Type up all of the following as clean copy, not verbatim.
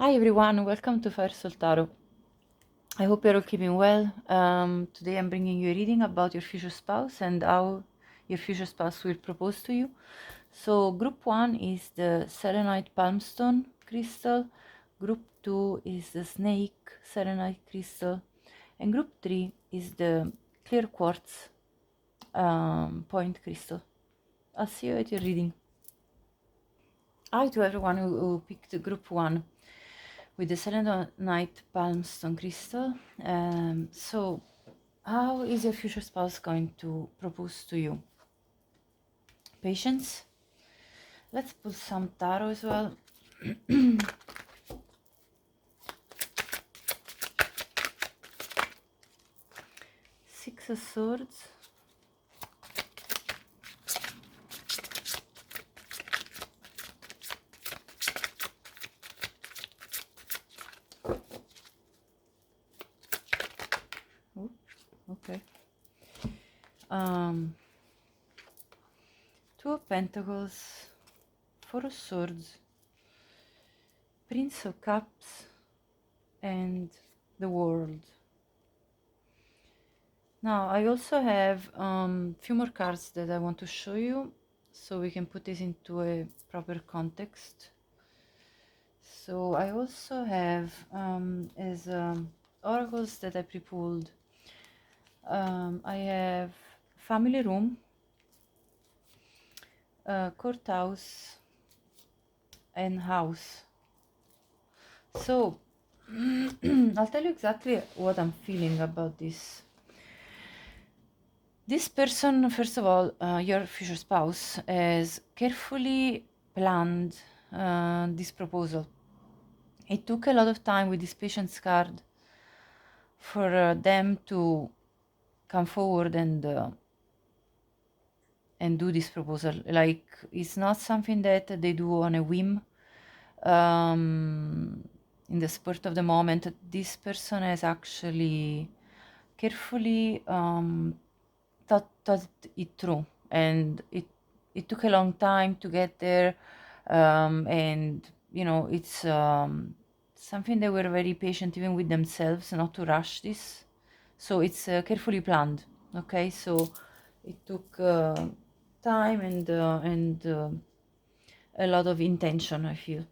Hi everyone, welcome to Firesoultarot. I hope you're all keeping well. Today I'm bringing you a reading about your future spouse and how your future spouse will propose to you. So group 1 is the selenite palmstone crystal, group 2 is the snake selenite crystal, and group 3 is the clear quartz point crystal. I'll see you at your reading. Hi to everyone who picked group 1 with the selenite palmstone crystal. So how is your future spouse going to propose to you? Patience. Let's pull some tarot as well. Six of Swords. Ooh, okay. Two of Pentacles, Four of Swords, Prince of Cups, and the World. Now I also have few more cards that I want to show you so we can put this into a proper context. So I also have as oracles that I pre-pulled. I have family room, courthouse, and house. So I'll tell you exactly what I'm feeling about this. This person, first of all, your future spouse, has carefully planned this proposal. It took a lot of time with this patience card for them to come forward and do this proposal. Like, it's not something that they do on a whim, in the spurt of the moment. This person has actually carefully thought it through, and it took a long time to get there, and you know, it's something they were very patient even with themselves not to rush this. So it's carefully planned. Okay, so it took time and a lot of intention, I feel.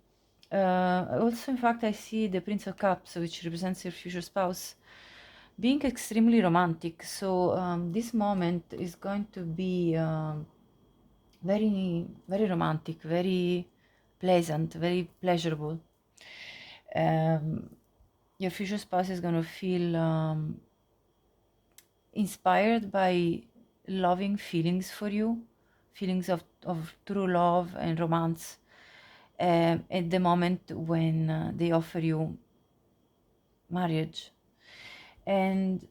Also, in fact, I see the Prince of Cups, which represents your future spouse, being extremely romantic. So this moment is going to be very, very romantic, very pleasant, very pleasurable. Your future spouse is going to feel inspired by loving feelings for you, feelings of true love and romance at the moment when they offer you marriage. And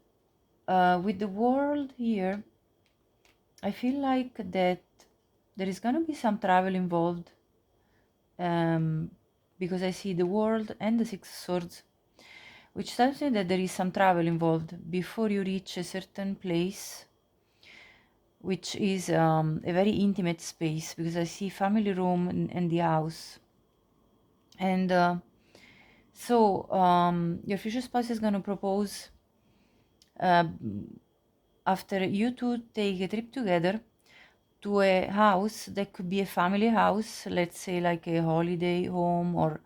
with the World here, I feel like that there is going to be some travel involved, because I see the World and the Six of Swords, which tells me that there is some travel involved before you reach a certain place, which is a very intimate space, because I see family room and the house. And so your future spouse is going to propose after you two take a trip together to a house that could be a family house, let's say like a holiday home, or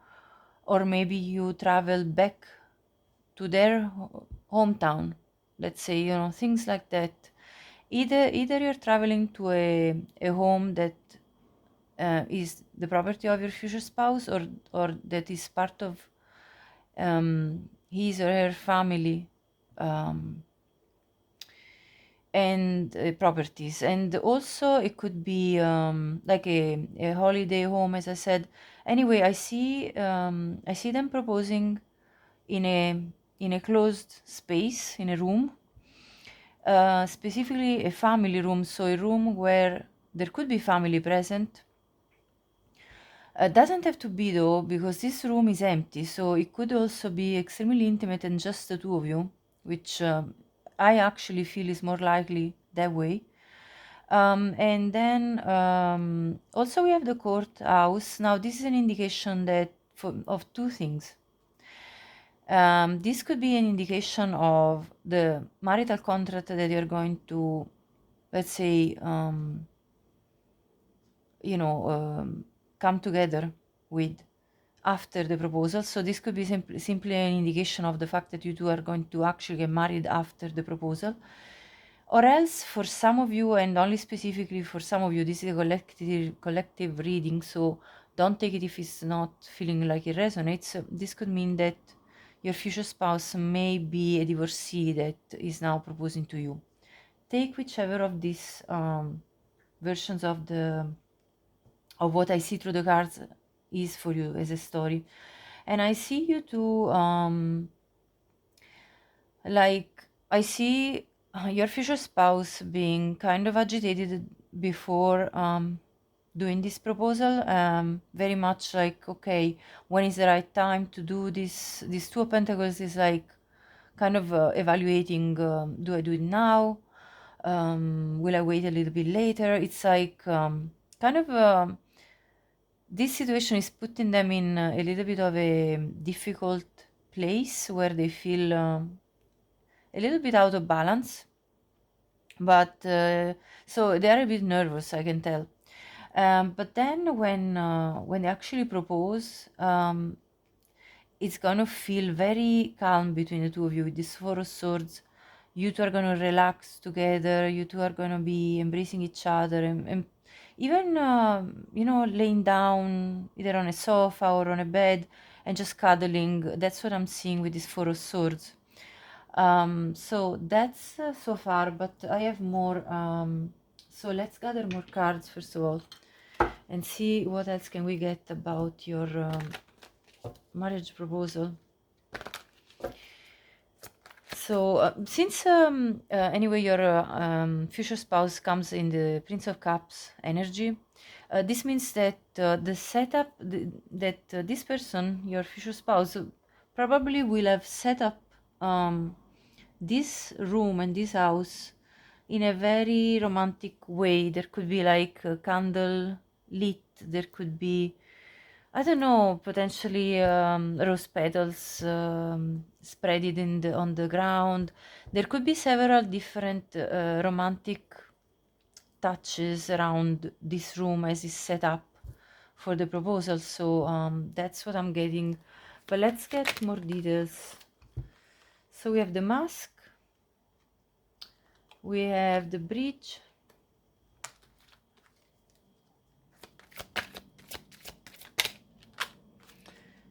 maybe you travel back to their hometown, let's say, you know, things like that. Either you're traveling to a home that is the property of your future spouse, or that is part of his or her family and properties. And also it could be like a holiday home, as I said. Anyway, I see them proposing in a closed space, in a room, specifically a family room, so a room where there could be family present. Doesn't have to be though, because this room is empty, so it could also be extremely intimate and just the two of you, which I actually feel is more likely that way. And then also we have the courthouse. Now this is an indication that of two things. This could be an indication of the marital contract that you're going to, let's say, come together with after the proposal. So this could be simply an indication of the fact that you two are going to actually get married after the proposal. Or else, for some of you, and only specifically for some of you, this is a collective reading, so don't take it if it's not feeling like it resonates. This could mean that your future spouse may be a divorcee that is now proposing to you. Take whichever of these versions of what I see through the cards is for you as a story. And I see you two, like, I see your future spouse being kind of agitated before doing this proposal, very much like, okay, when is the right time to do this? This Two of Pentacles is like kind of evaluating, do I do it now? Will I wait a little bit later? It's like kind of this situation is putting them in a little bit of a difficult place where they feel a little bit out of balance, but so they are a bit nervous, I can tell. But then when they actually propose, it's gonna feel very calm between the two of you with this Four of Swords. You two are gonna relax together. You two are gonna be embracing each other, and even laying down either on a sofa or on a bed and just cuddling. That's what I'm seeing with this Four of Swords. So that's so far, but I have more. So let's gather more cards first of all and see what else can we get about your marriage proposal. So since anyway your future spouse comes in the Prince of Cups energy, this means that the setup that this person, your future spouse, probably will have set up this room and this house in a very romantic way. There could be like a candle lit, there could be, I don't know, potentially rose petals spread on the ground. There could be several different romantic touches around this room as is set up for the proposal. So that's what I'm getting. But let's get more details. So we have the mask, we have the bridge,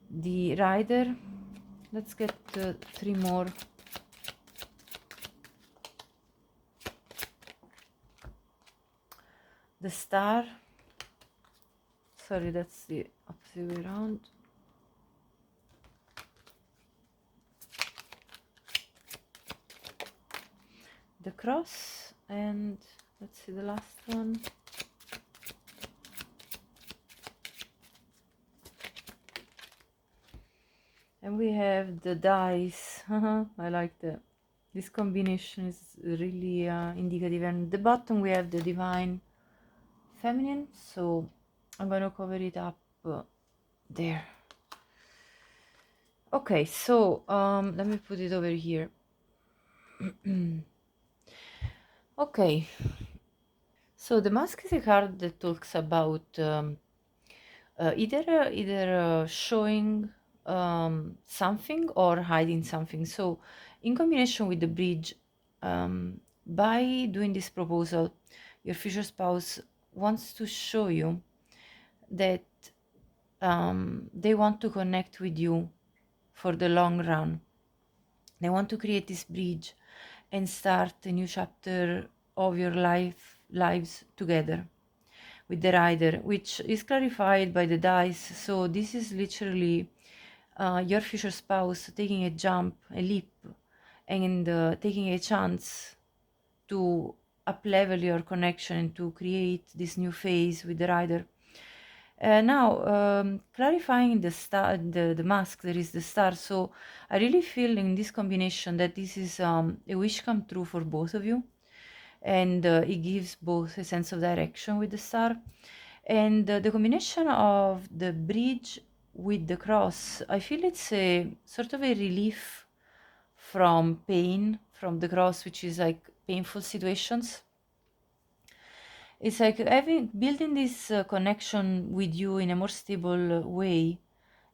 the rider. Let's get three more. The star. Sorry, that's the opposite way around. The cross, and let's see the last one. And we have the dice. I like that. This combination is really indicative. And the bottom we have the divine feminine. So I'm gonna cover it up there. Okay, so let me put it over here. Okay, so the mask is a card that talks about either showing something or hiding something. So in combination with the bridge, by doing this proposal, your future spouse wants to show you that they want to connect with you for the long run. They want to create this bridge and start a new chapter of your lives together with the rider, which is clarified by the dice. So this is literally your future spouse taking a jump, a leap, and taking a chance to up-level your connection and to create this new phase with the rider. Now, clarifying the mask, there is the star. So I really feel in this combination that this is a wish come true for both of you, and it gives both a sense of direction with the star. And the combination of the bridge with the cross, I feel it's a sort of a relief from pain, from the cross, which is like painful situations. It's like having building this connection with you in a more stable way.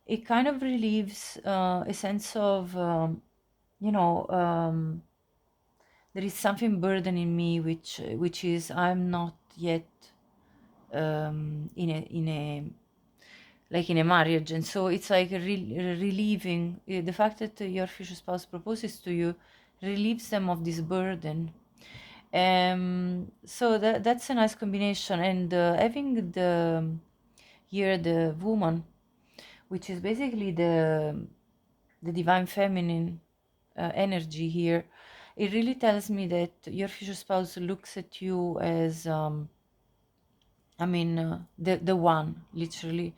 It kind of relieves a sense of you know there is something burdening me, which is I'm not yet in a like in a marriage, and so it's like relieving the fact that your future spouse proposes to you relieves them of this burden. So that's a nice combination, and having here the woman, which is basically the divine feminine energy here. It really tells me that your future spouse looks at you as the one, literally,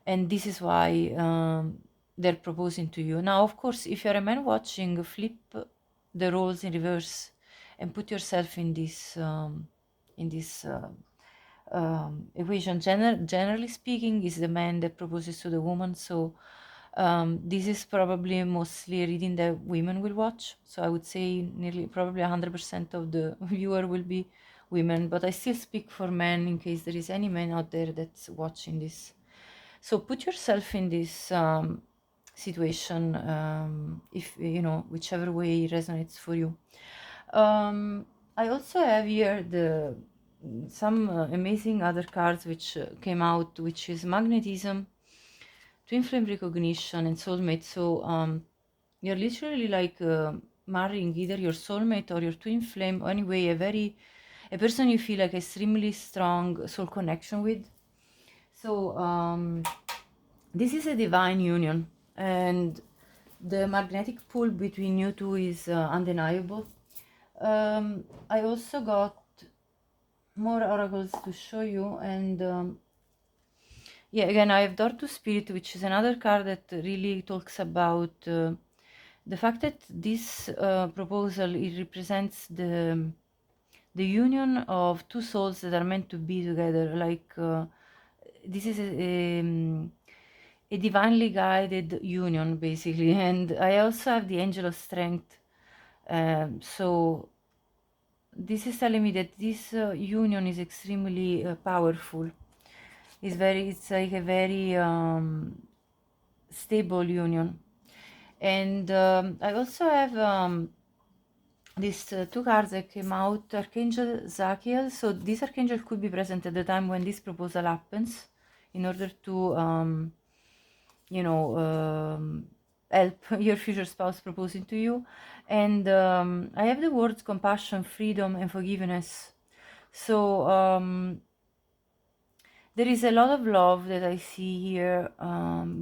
and this is why they're proposing to you. Now, of course, if you're a man watching, flip the roles in reverse and put yourself in this equation. Generally speaking, is the man that proposes to the woman. So this is probably mostly a reading that women will watch. So I would say nearly probably 100% of the viewer will be women, but I still speak for men in case there is any man out there that's watching this. So put yourself in this situation, if you know, whichever way resonates for you. I also have here some amazing other cards which came out, which is magnetism, twin flame recognition, and soulmate. So you're literally like marrying either your soulmate or your twin flame, or anyway a person you feel like extremely strong soul connection with. So this is a divine union, and the magnetic pull between you two is undeniable. I also got more oracles to show you, and yeah, again, I have Door to Spirit, which is another card that really talks about the fact that this proposal, it represents the union of two souls that are meant to be together. Like this is a divinely guided union, basically. And I also have the Angel of Strength. So this is telling me that this union is extremely powerful. It's like a very stable union. And I also have these two cards that came out, Archangel Zachiel. So this archangel could be present at the time when this proposal happens, in order to help your future spouse proposing to you. And I have the words compassion, freedom, and forgiveness. So there is a lot of love that I see here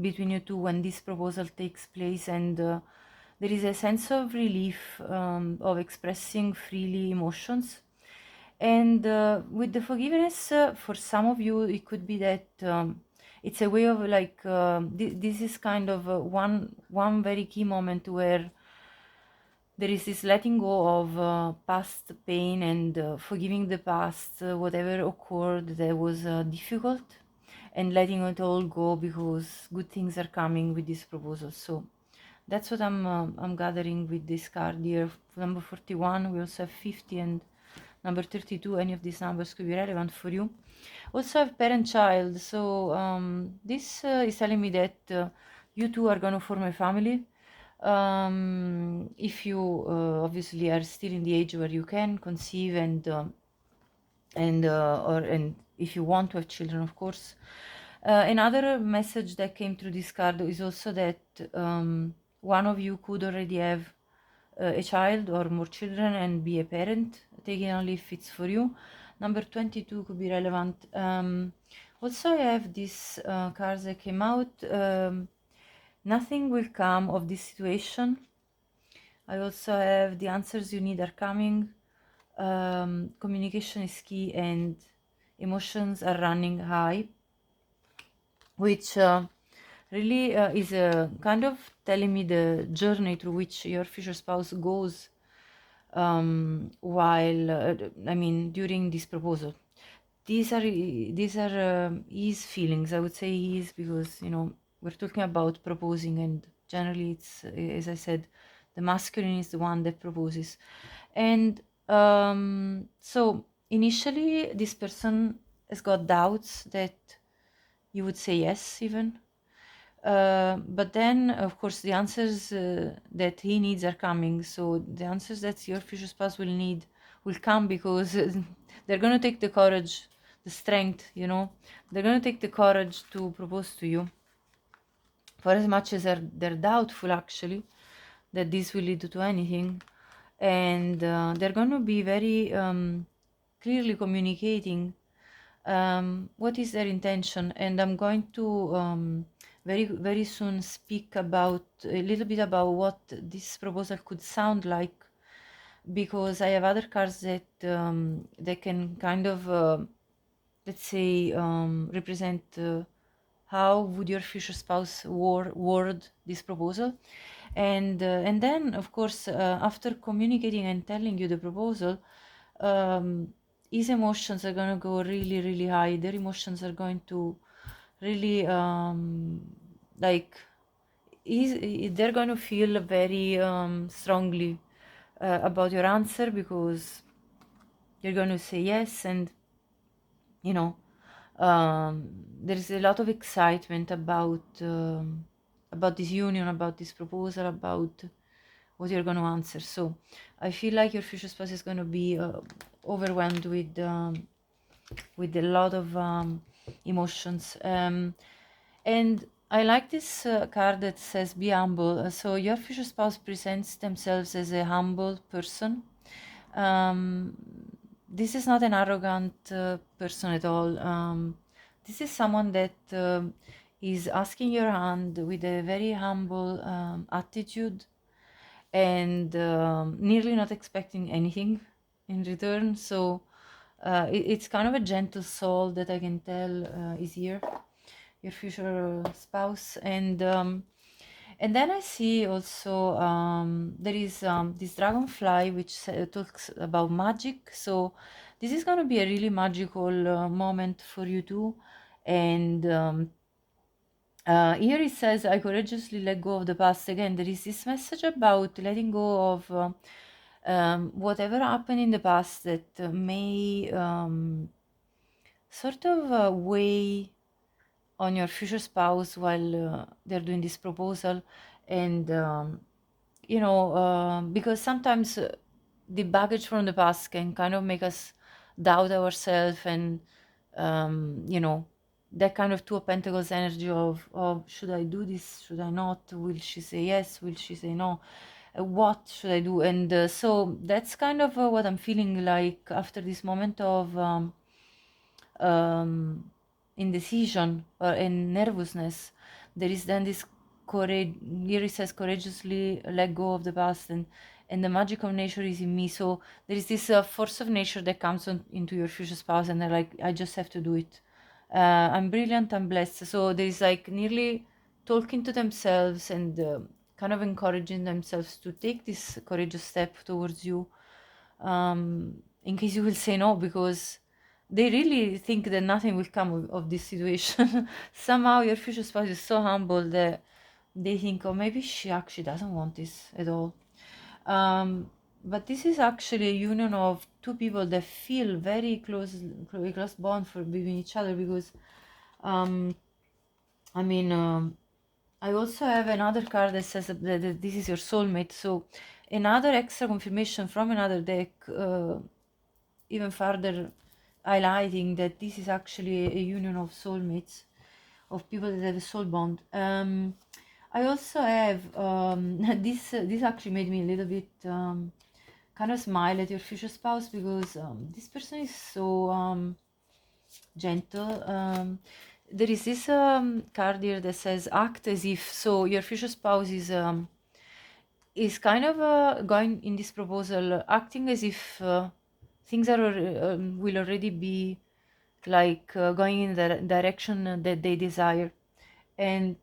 between you two when this proposal takes place, and there is a sense of relief of expressing freely emotions. And with the forgiveness, for some of you, it could be that it's a way of like this is kind of one very key moment where there is this letting go of past pain and forgiving the past, whatever occurred that was difficult, and letting it all go because good things are coming with this proposal. So that's what I'm gathering with this card here. Number 41, we also have 50 and number 32. Any of these numbers could be relevant for you. Also have parent-child. So this is telling me that you two are going to form a family. If you obviously are still in the age where you can conceive and if you want to have children, of course. Another message that came through this card is also that one of you could already have a child or more children and be a parent, taking only if it's for you. Number 22 could be relevant. Also, I have this cards that came out. Nothing will come of this situation. I also have the answers you need are coming. Communication is key and emotions are running high, which really is kind of telling me the journey through which your future spouse goes during this proposal. These are his feelings. I would say his, because we're talking about proposing, and generally it's, as I said, the masculine is the one that proposes. And so initially this person has got doubts that you would say yes even. But then, of course, the answers that he needs are coming. So the answers that your future spouse will need will come, because they're going to take the courage, the strength, you know, they're going to take the courage to propose to you. For as much as they're doubtful, actually, that this will lead to anything. And they're going to be very clearly communicating what is their intention. And I'm going to very soon speak about a little bit about what this proposal could sound like, because I have other cards that can kind of let's say represent how would your future spouse word this proposal. And then, of course, after communicating and telling you the proposal, his emotions are going to go really, really high. Their emotions are going to really like they're going to feel very strongly about your answer, because you're going to say yes. And you know, there is a lot of excitement about this union, about this proposal, about what you're going to answer. So I feel like your future spouse is going to be overwhelmed with a lot of emotions. And I like this card that says be humble. So your future spouse presents themselves as a humble person. This is not an arrogant person at all. This is someone that is asking your hand with a very humble attitude, and nearly not expecting anything in return. So it's kind of a gentle soul that I can tell is here, your future spouse. And then I see also there is this dragonfly which talks about magic. So this is going to be a really magical moment for you too. And here it says, I courageously let go of the past. Again, there is this message about letting go of whatever happened in the past that may sort of weigh on your future spouse while they're doing this proposal. And you know, because sometimes the baggage from the past can kind of make us doubt ourselves. And you know, that kind of two of pentacles energy of should I do this, should I not, will she say yes, will she say no, what should I do? And so that's kind of what I'm feeling like after this moment of indecision or in nervousness. There is then this courage. Here it says courageously let go of the past, and the magic of nature is in me. So there is this force of nature that comes into your future spouse, and they're like, I just have to do it. I'm brilliant, I'm blessed. So there is like nearly talking to themselves and kind of encouraging themselves to take this courageous step towards you, in case you will say no, because they really think that nothing will come of this situation. Somehow your future spouse is so humble that they think, oh, maybe she actually doesn't want this at all. But this is actually a union of two people that feel very close bond for between each other, because I mean, I also have another card that says that this is your soulmate. So another extra confirmation from another deck, even further highlighting that this is actually a union of soulmates, of people that have a soul bond. I also have this actually made me a little bit kind of smile at your future spouse, because this person is so gentle. There is this card here that says act as if. So your future spouse is kind of going in this proposal, acting as if things are will already be like going in the direction that they desire. And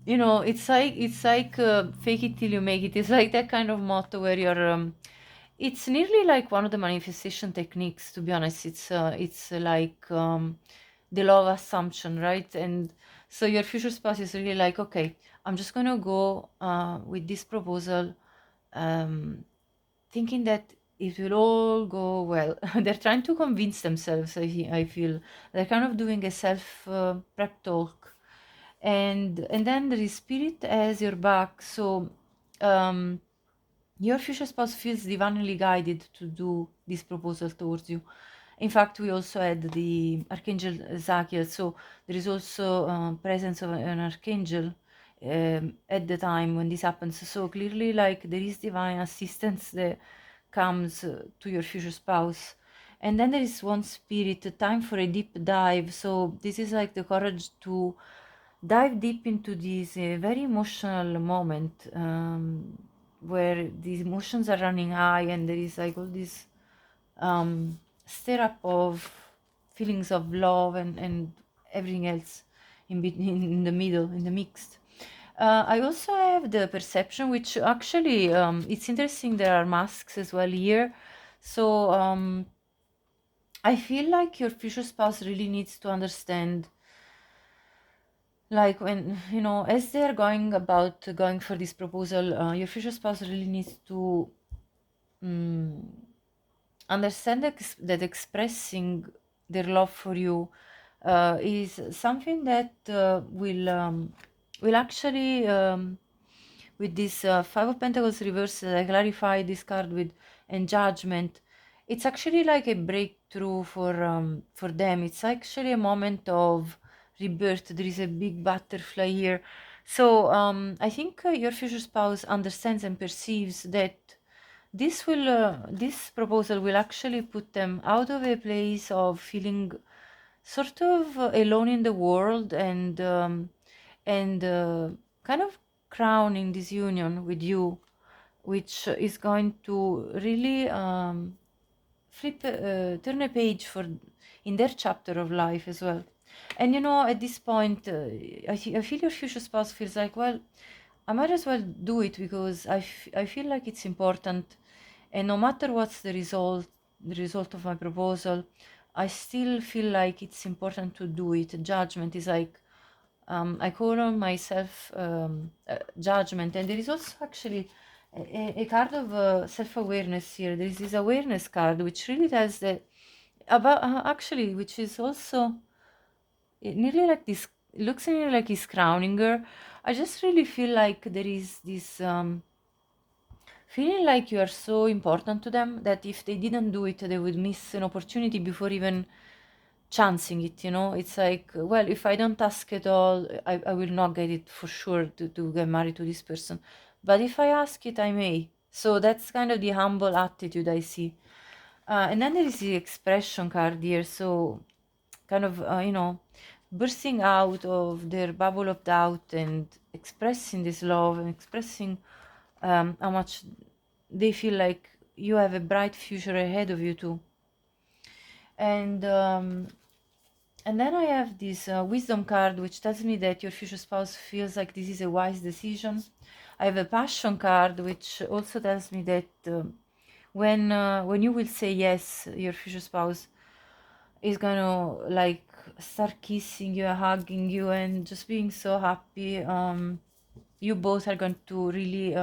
you know, it's like fake it till you make it. It's like that kind of motto where you're it's nearly like one of the manifestation techniques, to be honest. It's like the law of assumption, right? And so your future spouse is really like, okay, I'm just gonna go with this proposal, thinking that it will all go well. They're trying to convince themselves. I feel they're kind of doing a self prep talk, and then there is spirit as your back. So your future spouse feels divinely guided to do this proposal towards you. In fact, we also had the Archangel Zachiel, so there is also presence of an archangel at the time when this happens. So clearly, like, there is divine assistance that comes to your future spouse. And then there is one spirit, time for a deep dive. So this is like the courage to dive deep into this very emotional moment, where these emotions are running high and there is like all this stir up of feelings of love and everything else in the middle, in the mixed. I also have the perception, which actually it's interesting. There are masks as well here, so I feel like your future spouse really needs to understand, like, when, you know, as they're going for this proposal, your future spouse really needs to understand that expressing their love for you is something that will actually, with this Five of Pentacles reversed, I clarify this card with and Judgment. It's actually like a breakthrough for them. It's actually a moment of rebirth. There is a big butterfly here. So I think your future spouse understands and perceives that this proposal will actually put them out of a place of feeling sort of alone in the world, and kind of crowning this union with you, which is going to really turn a page for in their chapter of life as well. And you know, at this point, I feel your future spouse feels like, well, I might as well do it because I feel like it's important, and no matter what's the result of my proposal, I still feel like it's important to do it. Judgment is like, I call on myself judgment, and there is also actually a card of self-awareness here. There is this awareness card, which really tells that about actually, which is also nearly like this. Looks nearly like he's crowning her. I just really feel like there is this feeling like you are so important to them that if they didn't do it, they would miss an opportunity before even chancing it, you know. It's like, well, if I don't ask at all, I will not get it for sure to get married to this person, but if I ask it, I may. So that's kind of the humble attitude I see. And then there is the expression card here, so kind of, you know, bursting out of their bubble of doubt and expressing this love and expressing how much they feel like you have a bright future ahead of you too. And then I have this wisdom card, which tells me that your future spouse feels like this is a wise decision. I have a passion card, which also tells me that when you will say yes, your future spouse is gonna like start kissing you, hugging you, and just being so happy. You both are going to really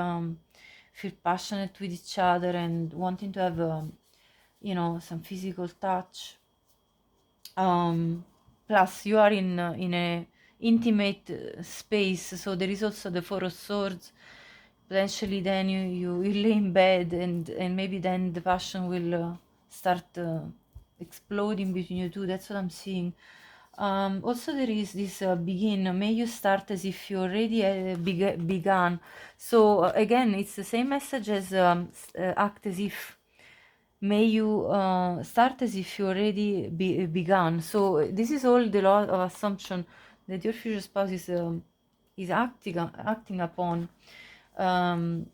feel passionate with each other and wanting to have, you know, some physical touch. Plus you are in a intimate space, so there is also the Four of Swords. Potentially then you lay in bed, and maybe then the passion will start exploding between you two. That's what I'm seeing. Also there is this begin. May you start as if you already began. So again, it's the same message as act as if. May you start as if you already began. So this is all the law of assumption that your future spouse is acting upon, um,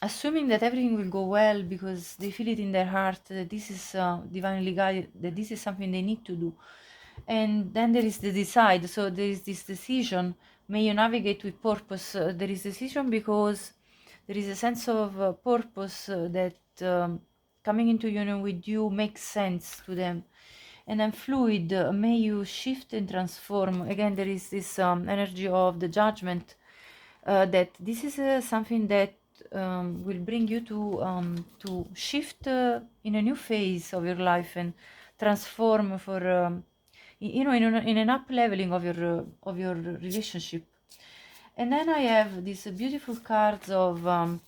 assuming that everything will go well because they feel it in their heart that this is divinely guided, that this is something they need to do. And then there is the decide. So there is this decision. May you navigate with purpose. There is decision because there is a sense of purpose that coming into union with you makes sense to them. And then fluid, may you shift and transform. Again, there is this energy of the judgment, that this is something that will bring you to shift in a new phase of your life and transform for you know, in an up leveling of your relationship. And then I have these beautiful cards of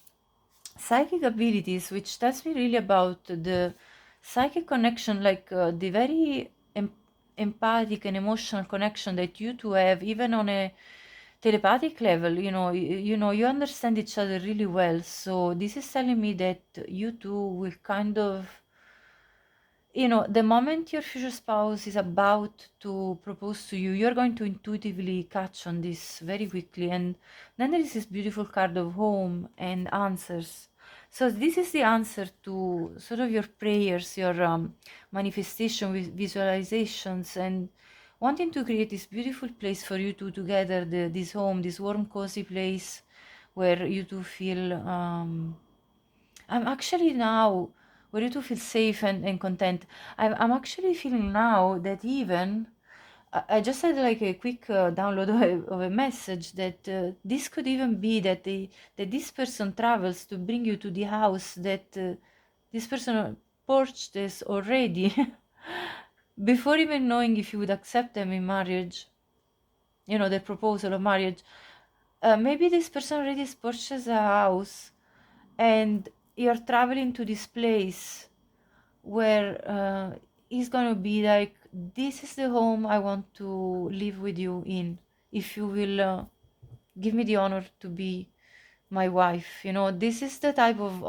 psychic abilities, which tells me really about the psychic connection, like the very empathic and emotional connection that you two have, even on a telepathic level. You know, you understand each other really well. So this is telling me that you two will kind of, you know, the moment your future spouse is about to propose to you, you're going to intuitively catch on this very quickly. And then there is this beautiful card of home and answers. So this is the answer to sort of your prayers, your manifestation with visualizations, and wanting to create this beautiful place for you two together, this home, this warm, cozy place where you two feel I'm actually now, where you two feel safe and content. I'm actually feeling now that even I just had like a quick download of a message that this could even be that that this person travels to bring you to the house that this person purchased already before even knowing if you would accept them in marriage. You know, the proposal of marriage. Maybe this person already has purchased a house and you're traveling to this place where he's gonna be like, this is the home I want to live with you in, if you will give me the honor to be my wife. You know, this is the type of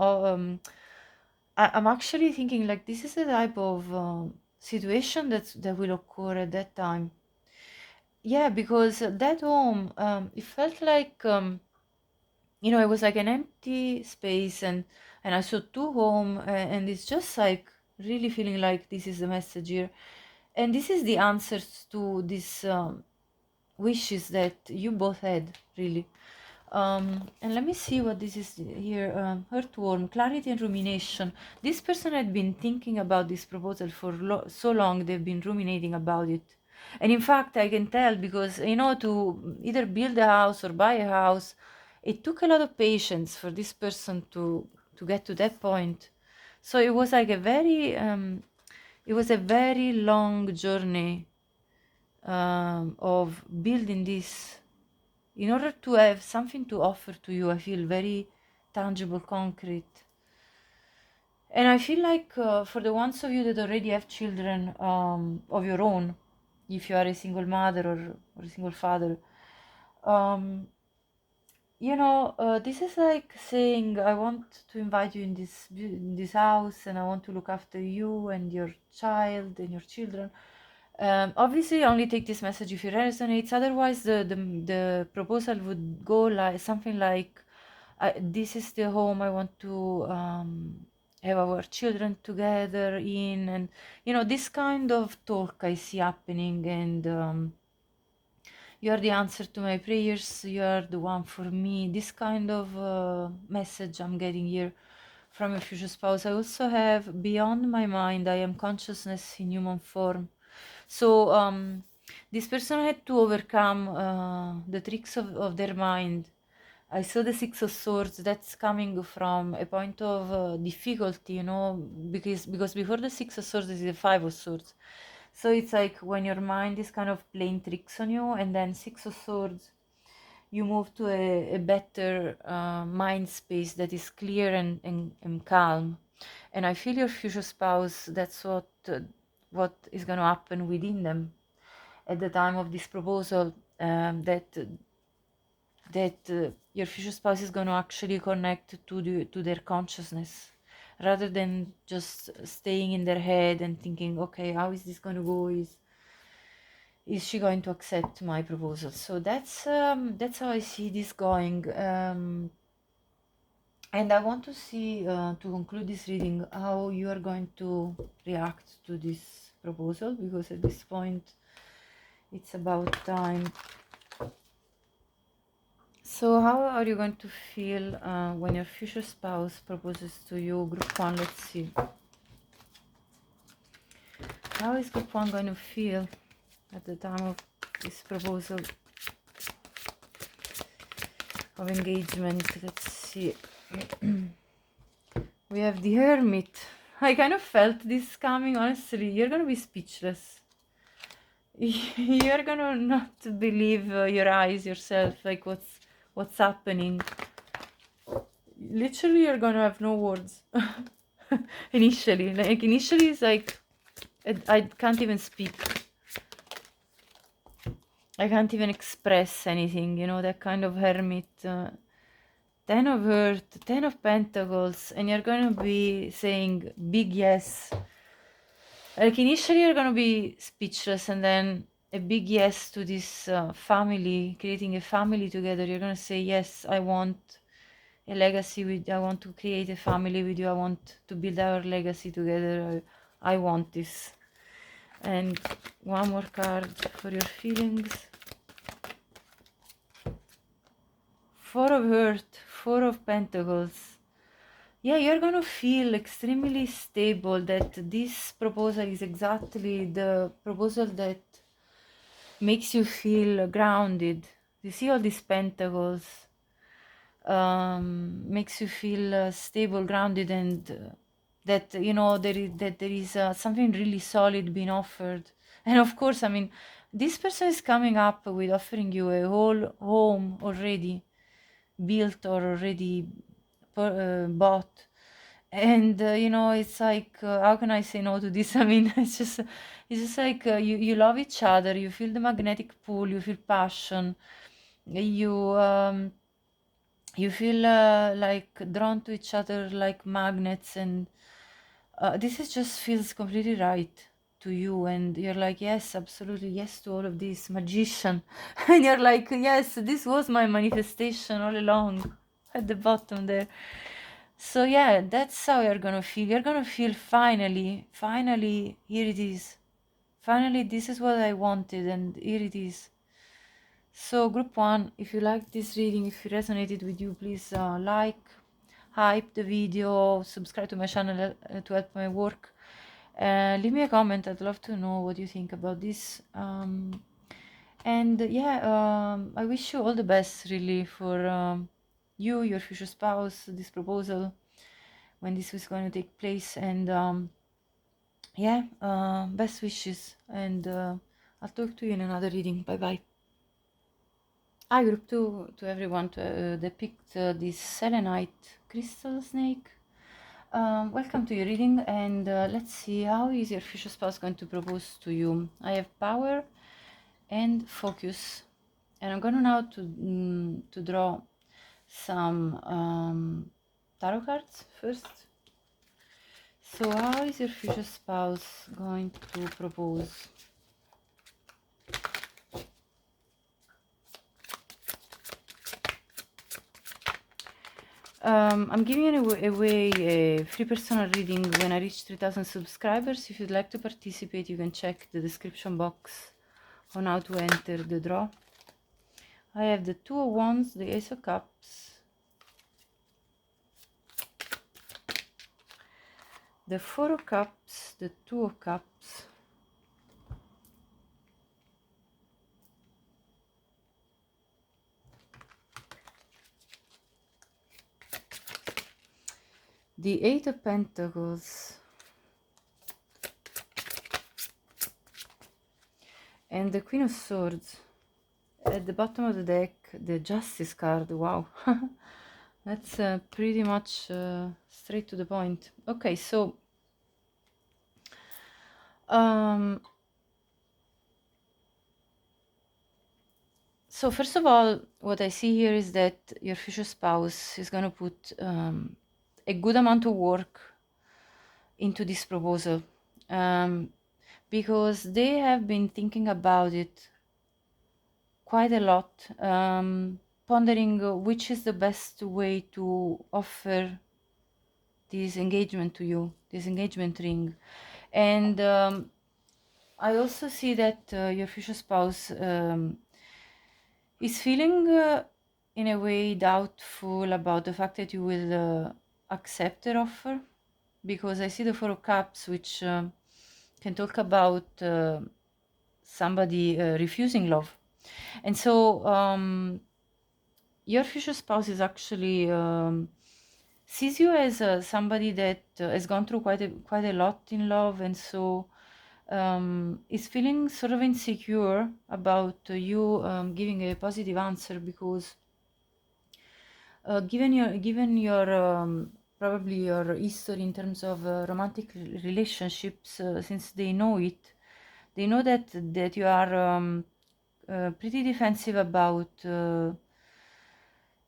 I'm actually thinking like this is the type of situation that will occur at that time. Yeah, because that home, it felt like you know, it was like an empty space, and I saw two home, and it's just like really feeling like this is the message here, and this is the answers to these wishes that you both had, really. And let me see what this is here. Earthworm, clarity and rumination. This person had been thinking about this proposal for so long, they've been ruminating about it. And in fact, I can tell because, you know, to either build a house or buy a house, it took a lot of patience for this person to get to that point. So it was like it was a very long journey of building this in order to have something to offer to you. I feel very tangible, concrete. And I feel like for the ones of you that already have children of your own, if you are a single mother or a single father, um, you know, this is like saying, I want to invite you in this house, and I want to look after you and your child and your children. Obviously, only take this message if it resonates. Otherwise, the proposal would go like something like, "This is the home I want to have our children together in," and you know, this kind of talk I see happening, and you are the answer to my prayers. You are the one for me. This kind of message I'm getting here from your future spouse. I also have beyond my mind. I am consciousness in human form. So this person had to overcome the tricks of their mind. I saw the Six of Swords. That's coming from a point of difficulty, you know, because before the Six of Swords is the Five of Swords. So it's like when your mind is kind of playing tricks on you, and then Six of Swords, you move to a better mind space that is clear and calm. And I feel your future spouse, that's what is going to happen within them at the time of this proposal, that your future spouse is going to actually connect to their consciousness, rather than just staying in their head and thinking, okay, how is this going to go? Is she going to accept my proposal? So that's how I see this going. And I want to see, to conclude this reading, how you are going to react to this proposal, because at this point it's about time. So how are you going to feel when your future spouse proposes to you? Group 1, let's see. How is group one going to feel at the time of this proposal of engagement? Let's see. We have the Hermit. I kind of felt this coming, honestly. You're gonna be speechless. You're gonna not believe your eyes yourself, like what's happening. Literally, you're gonna have no words. Initially it's like I can't even speak. I can't even express anything, you know, that kind of Hermit. 10 of Earth, 10 of Pentacles, and you're gonna be saying big yes. Like initially you're gonna be speechless, and then a big yes to this family, creating a family together. You're gonna say, yes, I want a legacy with, I want to create a family with you, I want to build our legacy together, I want this. And one more card for your feelings. 4 of Earth, 4 of Pentacles. Yeah, you're gonna feel extremely stable, that this proposal is exactly the proposal that makes you feel grounded. You see all these pentacles, makes you feel stable, grounded, and that, you know, there is something really solid being offered. And of course, I mean, this person is coming up with offering you a whole home already built or already bought. And you know, it's like, how can I say no to this? I mean, it's just like, you love each other, you feel the magnetic pull, you feel passion, you feel like drawn to each other like magnets, and this is just feels completely right to you, and you're like, yes, absolutely, yes to all of this. Magician. And you're like, yes, this was my manifestation all along, at the bottom there. So yeah, that's how you're gonna feel. You're gonna feel, finally, here it is. Finally, this is what I wanted, and here it is. So group one, if you like this reading, if it resonated with you, please like, hype the video, subscribe to my channel to help my work. Leave me a comment. I'd love to know what you think about this. And yeah, I wish you all the best, really, for you, your future spouse, this proposal, when this is going to take place. And yeah, best wishes, and I'll talk to you in another reading. Bye bye. Hi group 2, to everyone to depict this selenite crystal snake. Welcome to your reading, and let's see, how is your future spouse going to propose to you. I have power and focus, and I'm going now to draw some tarot cards first. So how is your future spouse going to propose? I'm giving away a free personal reading when I reach 3,000 subscribers. If you'd like to participate, you can check the description box on how to enter the draw. I have the 2 of Wands, the Ace of Cups, the 4 of Cups, the 2 of Cups, the 8 of Pentacles, and the Queen of Swords. At the bottom of the deck, the Justice card. Wow. That's pretty much straight to the point. Okay, so so first of all, what I see here is that your future spouse is going to put a good amount of work into this proposal, because they have been thinking about it quite a lot, pondering which is the best way to offer this engagement to you, this engagement ring. And I also see that your future spouse is feeling in a way doubtful about the fact that you will accept their offer, because I see the 4 of Cups, which can talk about somebody refusing love. And so your future spouse is actually sees you as somebody that has gone through quite a lot in love, and so is feeling sort of insecure about you giving a positive answer, because given your probably your history in terms of romantic relationships, since they know it, they know that you are pretty defensive about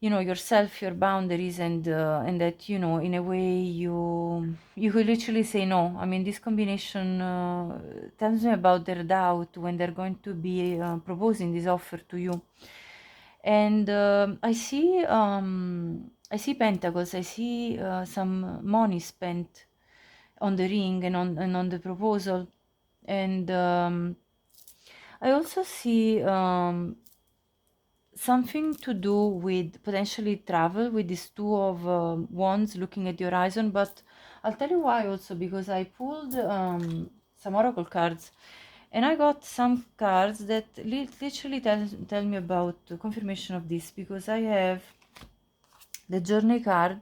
yourself, your boundaries, and that, in a way, you could literally say no. I mean, this combination tells me about their doubt when they're going to be proposing this offer to you. And I see pentacles. I see some money spent on the ring and on the proposal. And I also see something to do with potentially travel, with these two of wands looking at the horizon. But I'll tell you why also, because I pulled some oracle cards, and I got some cards that literally tell me about the confirmation of this, because I have the journey card.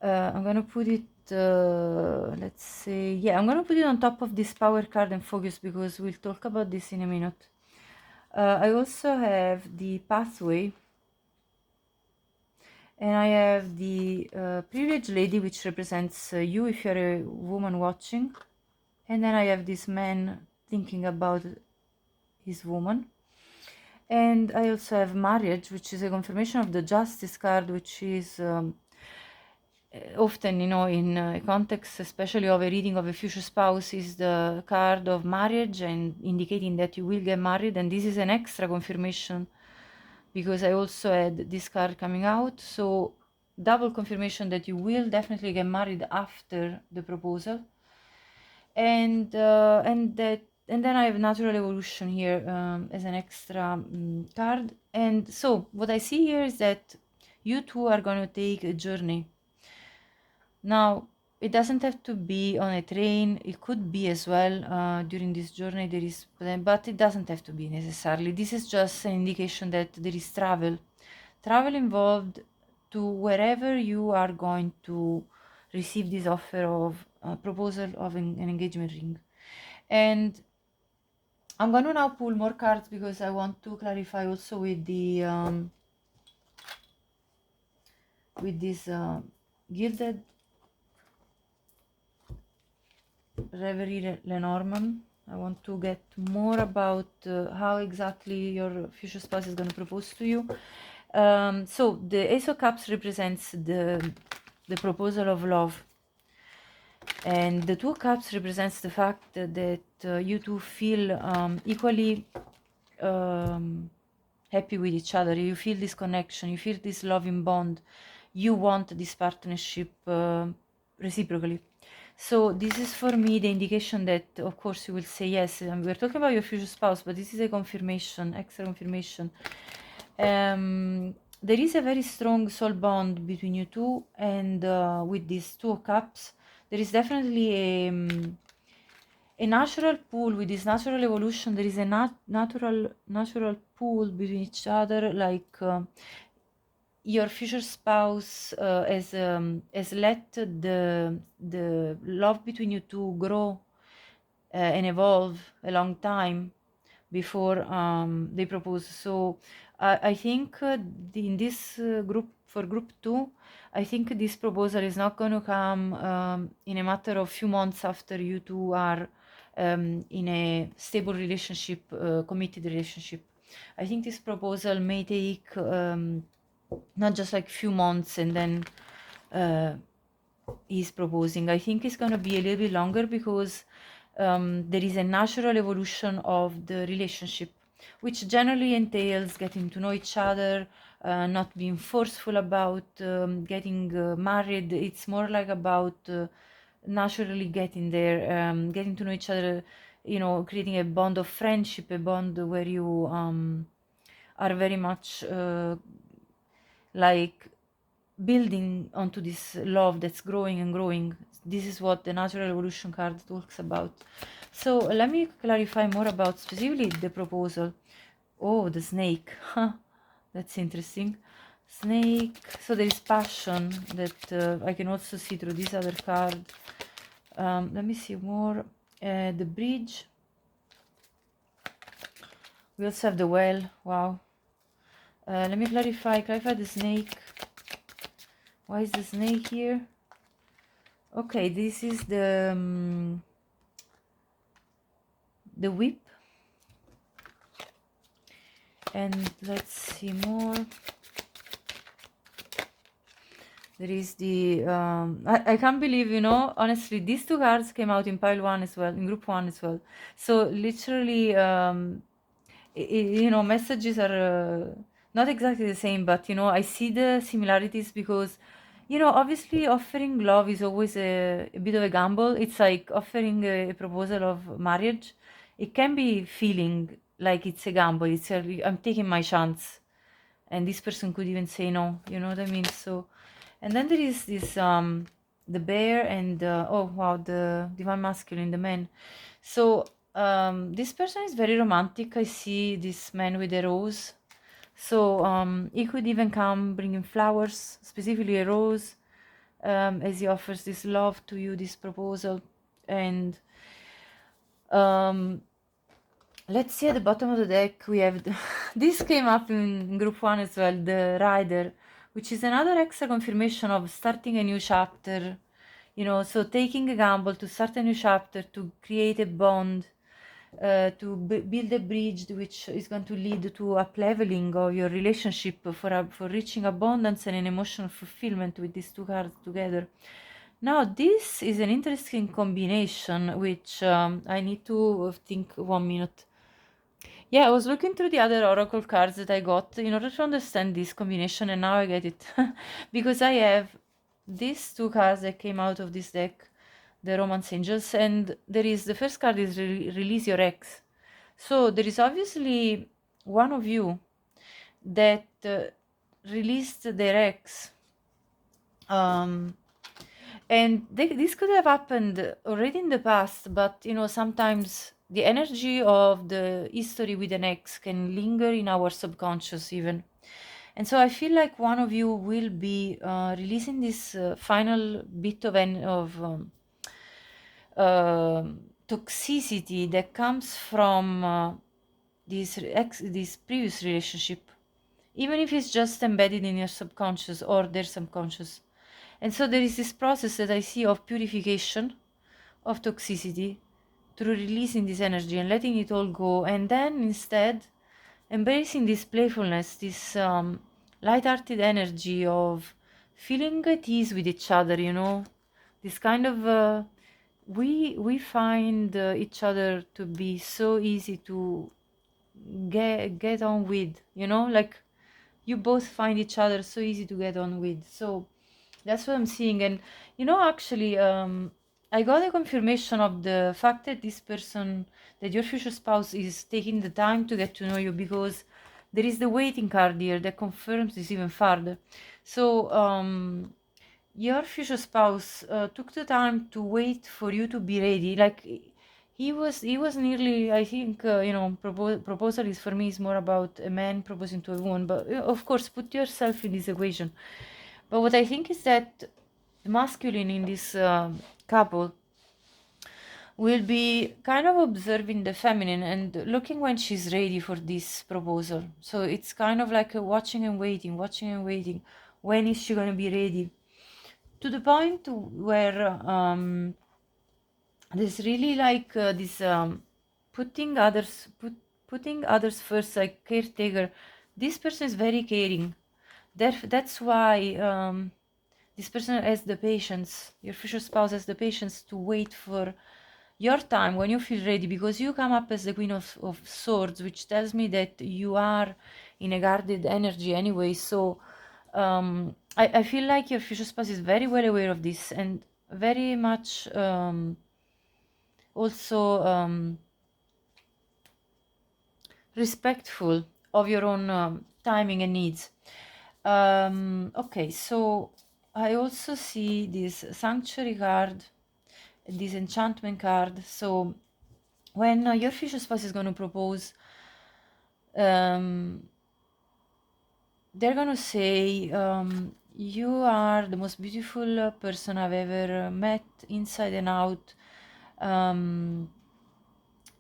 I'm gonna put it, let's say, yeah, I'm gonna put it on top of this power card and focus, because we'll talk about this in a minute. I also have the pathway, and I have the privileged lady, which represents you if you're a woman watching. And then I have this man thinking about his woman. And I also have marriage, which is a confirmation of the justice card, which is often, in a context, especially of a reading of a future spouse, is the card of marriage and indicating that you will get married. And this is an extra confirmation, because I also had this card coming out. So double confirmation that you will definitely get married after the proposal. And then I have natural evolution here as an extra card. And so what I see here is that you two are going to take a journey. Now, it doesn't have to be on a train. It could be as well during this journey. There is, but it doesn't have to be necessarily. This is just an indication that there is travel involved to wherever you are going to receive this offer of proposal of an engagement ring. And I'm going to now pull more cards, because I want to clarify also with the with this gilded Reverie Lenormand. I want to get more about how exactly your future spouse is going to propose to you. So the Ace of Cups represents the proposal of love, and the Two of Cups represents the fact that you two feel equally happy with each other. You feel this connection, you feel this loving bond, you want this partnership reciprocally. So this is for me the indication that, of course, you will say yes. We're talking about your future spouse, but this is a confirmation, extra confirmation. There is a very strong soul bond between you two, and with these Two of Cups, there is definitely a natural pull. With this natural evolution, there is a natural pull between each other, like your future spouse has let the love between you two grow and evolve a long time before they propose. So I think in this group, for group 2, I think this proposal is not going to come in a matter of few months after you two are in a stable relationship, committed relationship. I think this proposal may take not just like few months and then he's proposing. I think it's going to be a little bit longer, because there is a natural evolution of the relationship, which generally entails getting to know each other, not being forceful about getting married. It's more like about naturally getting there, getting to know each other, creating a bond of friendship, a bond where you are very much like building onto this love that's growing and growing. This is what the natural evolution card talks about. So let me clarify more about specifically the proposal. Oh, the snake. That's interesting. Snake. So there is passion that I can also see through this other card. Let me see more. The bridge. We also have the well. Wow. Let me clarify the snake. Why is the snake here? Okay, this is the whip. And let's see more. There is the I can't believe, you know, honestly, these two cards came out in pile 1 as well, in group 1 as well. So literally you know, messages are not exactly the same, but you know, I see the similarities because, you know, obviously offering love is always a bit of a gamble. It's like offering a proposal of marriage. It can be feeling like it's a gamble. It's I'm taking my chance, and this person could even say no. You know what I mean? So, and then there is this the bear and oh wow, the divine masculine, the man. So this person is very romantic. I see this man with a rose. So he could even come bringing flowers, specifically a rose, as he offers this love to you, this proposal. And let's see, at the bottom of the deck we have this came up in group 1 as well, the rider, which is another extra confirmation of starting a new chapter, you know, so taking a gamble to start a new chapter, to create a bond, to build a bridge which is going to lead to up leveling of your relationship for reaching abundance and an emotional fulfillment with these two cards together. Now this is an interesting combination which I need to think 1 minute. Yeah, I was looking through the other oracle cards that I got in order to understand this combination, and now I get it. Because I have these two cards that came out of this deck, the Romance Angels, and there is the first card is Release Your Ex. So there is obviously one of you that released their ex. And this could have happened already in the past, but you know, sometimes the energy of the history with an ex can linger in our subconscious even. And so I feel like one of you will be releasing this final bit of toxicity that comes from this previous relationship, even if it's just embedded in your subconscious or their subconscious. And so there is this process that I see of purification of toxicity through releasing this energy and letting it all go, and then instead embracing this playfulness, this light-hearted energy of feeling at ease with each other, you know, this kind of we find each other to be so easy to get on with, you know, like you both find each other so easy to get on with. So that's what I'm seeing. And you know, actually, I got a confirmation of the fact that this person, that your future spouse, is taking the time to get to know you, because there is the waiting card here that confirms this even further. So your future spouse took the time to wait for you to be ready. Like he was nearly, I think, you know, proposal is for me is more about a man proposing to a woman, but of course put yourself in this equation. But what I think is that the masculine in this couple will be kind of observing the feminine and looking when she's ready for this proposal. So it's kind of like a watching and waiting, watching and waiting. When is she going to be ready? To the point where there's really like this putting others first, like caretaker. This person is very caring. That's why this person has the patience, your future spouse has the patience to wait for your time when you feel ready, because you come up as the Queen of Swords, which tells me that you are in a guarded energy anyway. So I feel like your future spouse is very well aware of this and very much also respectful of your own timing and needs. Okay, so I also see this sanctuary card, this enchantment card. So when your future spouse is going to propose, um, they're going to say, you are the most beautiful person I've ever met, inside and out. Um,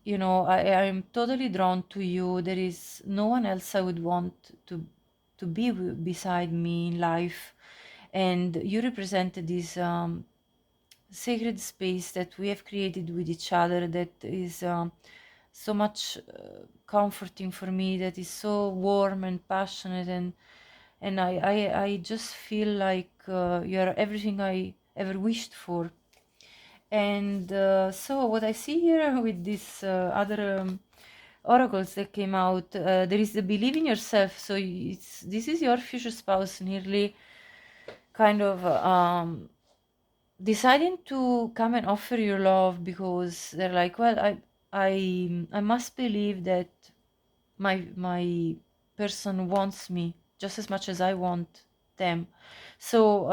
I'm totally drawn to you. There is no one else I would want to be beside me in life. And you represent this sacred space that we have created with each other, that is so much comforting for me, that is so warm and passionate, and I just feel like you're everything I ever wished for. And so what I see here with these other oracles that came out, there is the believe in yourself. So this is your future spouse nearly kind of deciding to come and offer your love, because they're like, well, I must believe that my person wants me just as much as I want them. So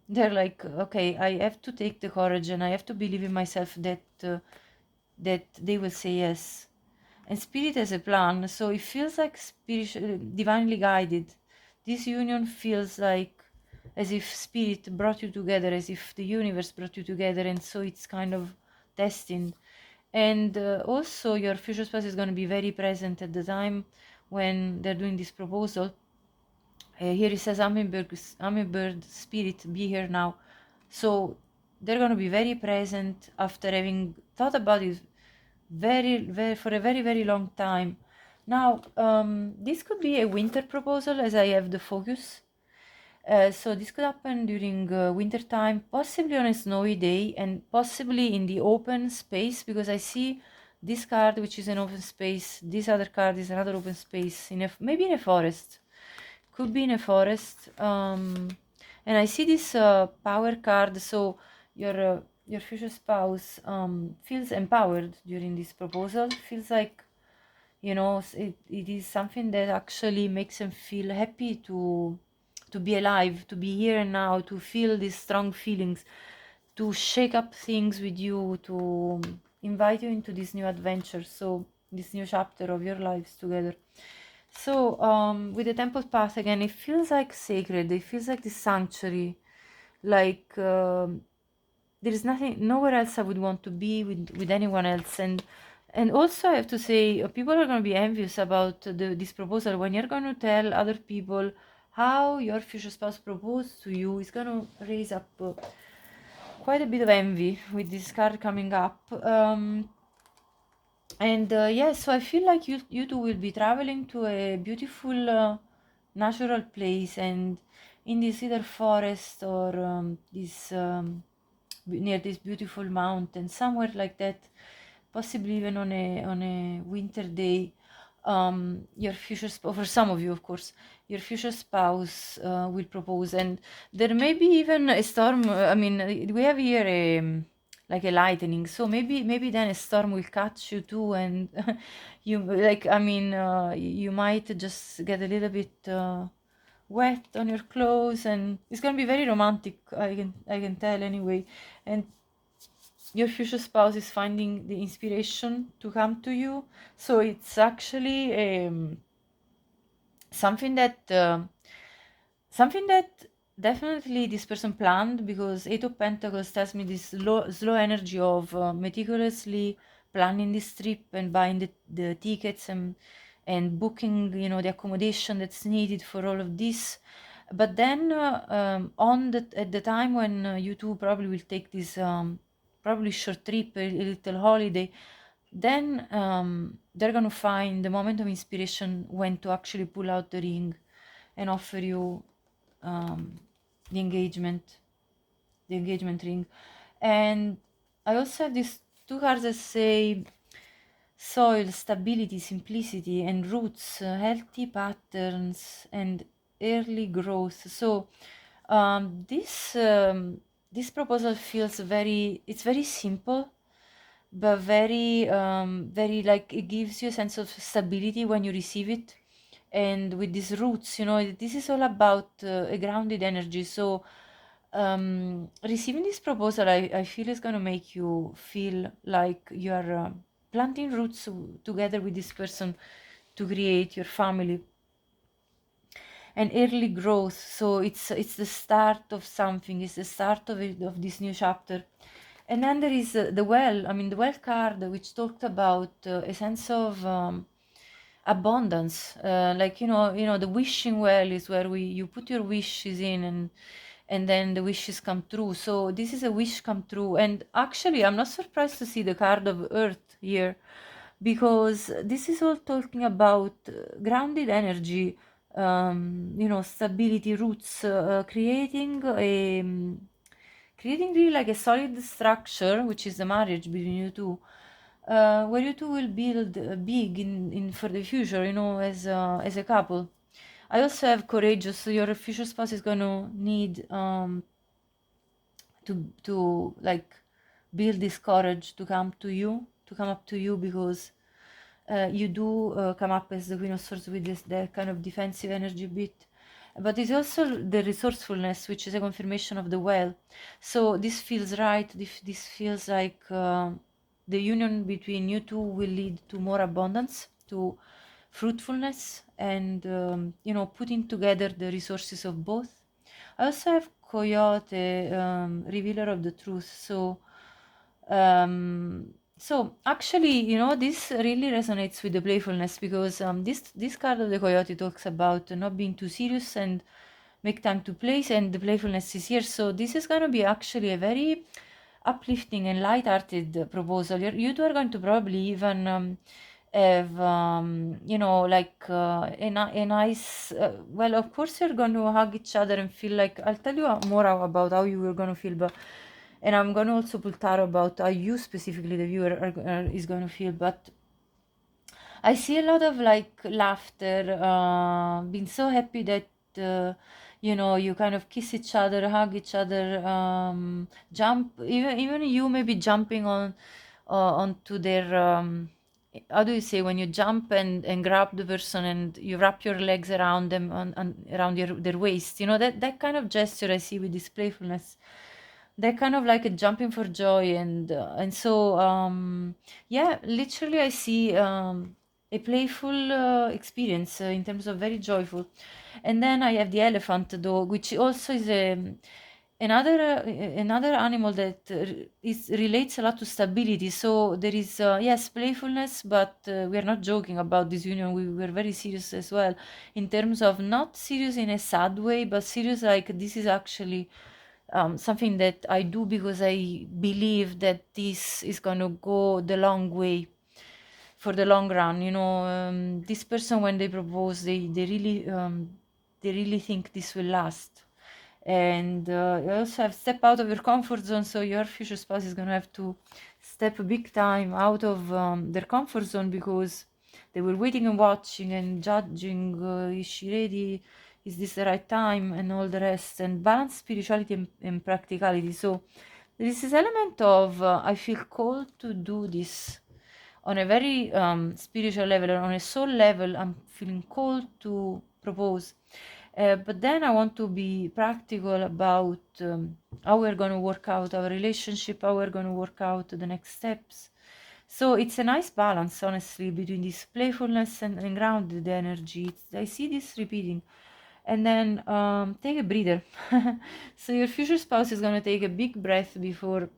they're like, okay, I have to take the courage and I have to believe in myself that they will say yes. And spirit has a plan, so it feels like spiritual, divinely guided. This union feels like as if spirit brought you together, as if the universe brought you together, and so it's kind of destined. And also your future spouse is going to be very present at the time when they're doing this proposal. Here it says, hummingbird spirit, be here now. So they're going to be very present after having thought about it for a very, very long time. Now, this could be a winter proposal, as I have the focus. So this could happen during winter time, possibly on a snowy day, and possibly in the open space, because I see this card, which is an open space. This other card is another open space, maybe in a forest. Could be in a forest. And I see this power card, so your future spouse feels empowered during this proposal. Feels like, it is something that actually makes them feel happy to be alive, to be here and now, to feel these strong feelings, to shake up things with you, to invite you into this new adventure, so this new chapter of your lives together. So with the temple path again, it feels like sacred. It feels like this sanctuary, like there is nowhere else I would want to be with anyone else. And also I have to say, people are going to be envious about this proposal. When you're going to tell other people how your future spouse proposed to you, it's going to raise up quite a bit of envy with this card coming up. And yeah, so I feel like you two will be traveling to a beautiful natural place, and in this either forest or this near this beautiful mountain, somewhere like that, possibly even on a winter day. Your future spouse, for some of you, of course, your future spouse will propose, and there may be even a storm. I mean, we have here like a lightning, so maybe then a storm will catch you too, and you like, I mean, you might just get a little bit wet on your clothes, and it's gonna be very romantic. I can tell anyway. And your future spouse is finding the inspiration to come to you, so it's actually something that something that definitely this person planned, because Eight of Pentacles tells me this slow energy of meticulously planning this trip and buying the tickets and booking, the accommodation that's needed for all of this. But then at the time when you two probably will take this probably short trip, a little holiday, then they're gonna find the moment of inspiration when to actually pull out the ring and offer you um, the engagement ring. And I also have these two cards that say soil, stability, simplicity, and roots, healthy patterns, and early growth. So this proposal feels it's very simple, but very like, it gives you a sense of stability when you receive it. and with these roots, this is all about a grounded energy. So receiving this proposal, I feel is going to make you feel like you are planting roots together with this person to create your family and early growth. So it's the start of something, it's the start of this new chapter. And then there is the well, I mean the well card, which talked about a sense of abundance, like the wishing well is where you put your wishes in, and then the wishes come true. So this is a wish come true. And actually I'm not surprised to see the card of earth here, because this is all talking about grounded energy, stability, roots, creating really like a solid structure, which is the marriage between you two, where you two will build big in for the future, as a couple. I also have courageous, so your future spouse is going to need to like build this courage to come up to you, because you do come up as the Queen of Swords with that kind of defensive energy bit. But it's also the resourcefulness, which is a confirmation of the well. So this feels right. This feels like the union between you two will lead to more abundance, to fruitfulness, and putting together the resources of both. I also have Coyote, revealer of the truth. So actually, this really resonates with the playfulness, because this card of the Coyote talks about not being too serious and make time to play, and the playfulness is here. So this is going to be actually a very uplifting and light-hearted proposal. You two are going to probably even have like a nice well, of course you're going to hug each other and feel like, I'll tell you more about how you were going to feel, but and I'm going to also pull tarot about how you specifically, the viewer, is going to feel. But I see a lot of like laughter, being so happy that you kind of kiss each other, hug each other, jump, even you may be jumping onto their how do you say, when you jump and grab the person and you wrap your legs around them, around their waist, that kind of gesture I see with this playfulness. They're kind of like a jumping for joy, and so yeah, literally I see a playful experience in terms of very joyful. And then I have the elephant dog, which also is another animal that relates a lot to stability. So there is yes, playfulness, but we are not joking about this union. We're very serious as well, in terms of not serious in a sad way, but serious like this is actually something that I do because I believe that this is going to go the long way, for the long run. This person, when they propose, they really think this will last. And you also have step out of your comfort zone, so your future spouse is going to have to step big time out of their comfort zone, because they were waiting and watching and judging, is she ready, is this the right time, and all the rest, and balance spirituality and practicality. So there is this element of I feel called to do this on a very spiritual level, or on a soul level. I'm feeling called to propose, but then I want to be practical about how we're going to work out our relationship, how we're going to work out the next steps. So it's a nice balance, honestly, between this playfulness and grounded energy. I see this repeating. And then take a breather. So your future spouse is going to take a big breath before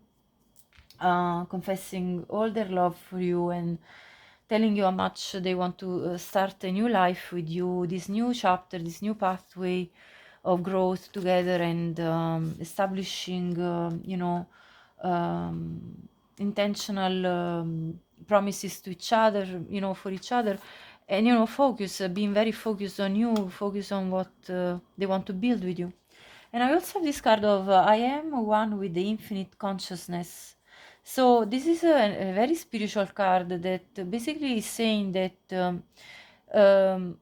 confessing all their love for you and telling you how much they want to start a new life with you, this new chapter, this new pathway of growth together, and establishing, intentional promises to each other, for each other, and focus, being very focused on you, focus on what they want to build with you. And I also have this card of I am one with the infinite consciousness. So this is a very spiritual card that basically is saying that um,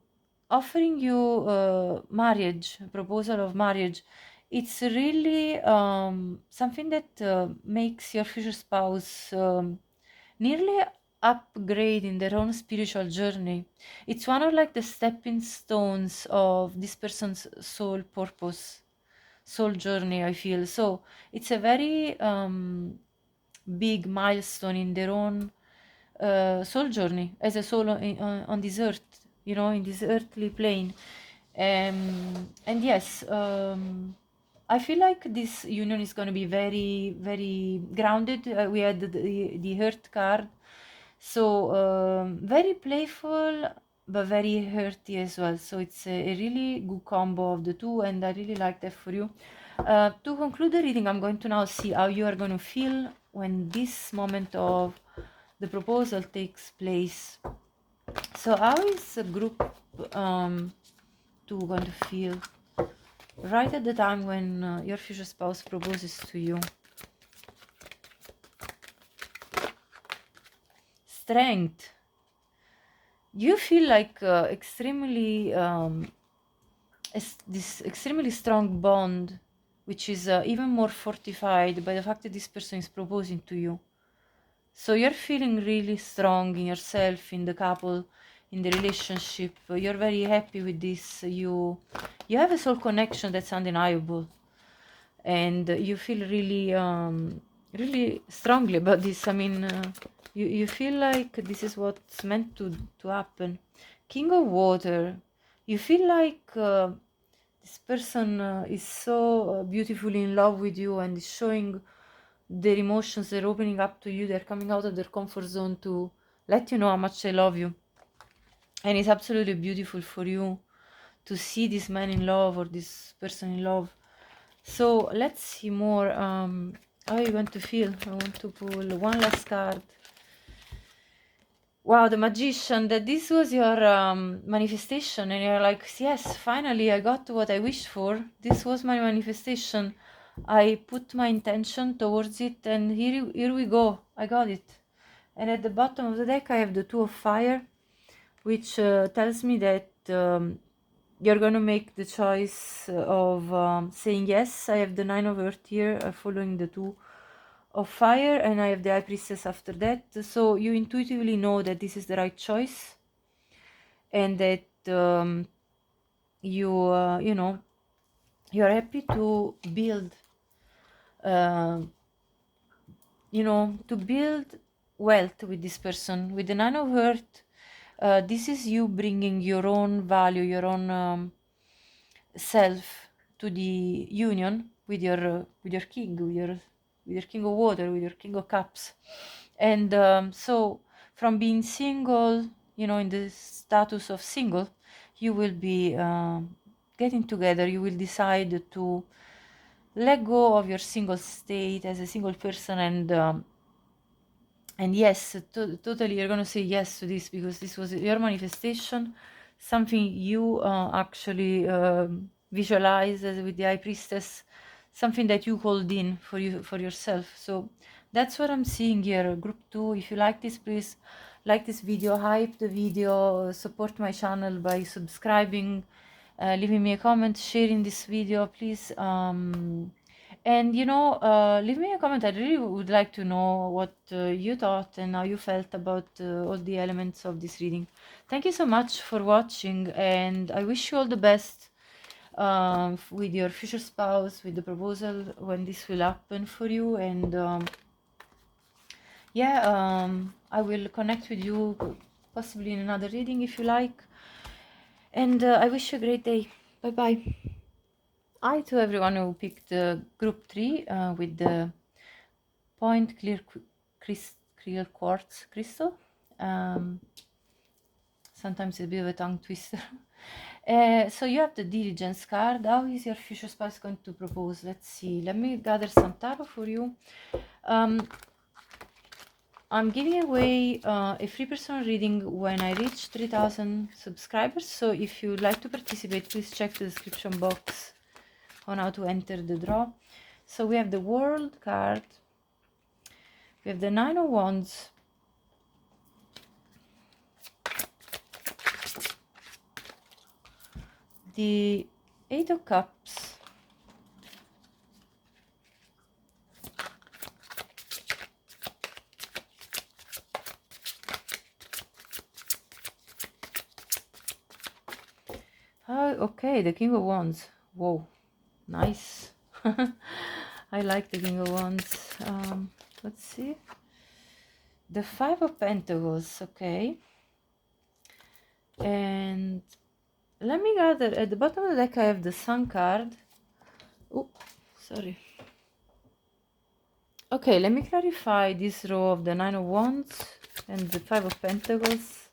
offering you marriage, proposal of marriage, it's really something that makes your future spouse nearly upgrade in their own spiritual journey. It's one of like the stepping stones of this person's soul purpose, soul journey, I feel. So it's a very big milestone in their own soul journey as a soul on this earth, you know, in this earthly plane. And yes, I feel like this union is going to be very, very grounded. We had the Earth card, so very playful but very hearty as well. So it's a really good combo of the two, and I really like that for you. To conclude the reading, I'm going to now see how you are going to feel when this moment of the proposal takes place. So how is group 2 going to feel right at the time when your future spouse proposes to you? Strength. You feel like extremely this extremely strong bond, which is even more fortified by the fact that this person is proposing to you. So you're feeling really strong in yourself, in the couple, in the relationship. You're very happy with this. You have a soul connection that's undeniable, and you feel really really strongly about this. I mean, you feel like this is what's meant to happen. King of Water. You feel like this person is so beautifully in love with you and is showing their emotions. They're opening up to you. They're coming out of their comfort zone to let you know how much they love you. And it's absolutely beautiful for you to see this man in love or this person in love. So let's see more. How are you going to feel? I want to pull one last card. Wow, the Magician, that this was your manifestation, and you're like, yes, finally I got what I wished for. This was my manifestation. I put my intention towards it, and here we go. I got it. And at the bottom of the deck I have the Two of Fire, which tells me that you're going to make the choice of saying yes. I have the Nine of Earth here following the Two of Fire, and I have the High Priestess after that. So you intuitively know that this is the right choice, and that you know, you're happy to build you know, to build wealth with this person. With the Nine of Earth, this is you bringing your own value, your own self to the union with your king, with your King of Water, with your King of Cups. And so from being single, you know, in the status of single, you will be getting together. You will decide to let go of your single state as a single person, and yes, totally, you're gonna say yes to this because this was your manifestation, something you actually visualize with the High Priestess, something that you called in for you, for yourself. So that's what I'm seeing here. Group 2, if you like this, please like this video, hype the video, support my channel by subscribing, leaving me a comment, sharing this video, please. And you know, leave me a comment. I really would like to know what you thought and how you felt about all the elements of this reading. Thank you so much for watching, and I wish you all the best with your future spouse, with the proposal, when this will happen for you. And yeah, I will connect with you possibly in another reading if you like. And I wish you a great day. Bye bye. Hi to everyone who picked group 3 with the point clear quartz crystal. Sometimes it's a bit of a tongue twister. So you have the diligence card. How is your future spouse going to propose? Let's see. Let me gather some tarot for you. I'm giving away a free personal reading when I reach 3,000 subscribers. So if you'd like to participate, please check the description box on how to enter the draw. So we have the World card. We have the Nine of Wands, the Eight of Cups, okay, the King of Wands. Whoa, nice. I like the King of Wands. Let's see. The Five of Pentacles, okay. And let me gather, at the bottom of the deck I have the Sun card. Oh, sorry. Okay, let me clarify this row of the Nine of Wands and the Five of Pentacles.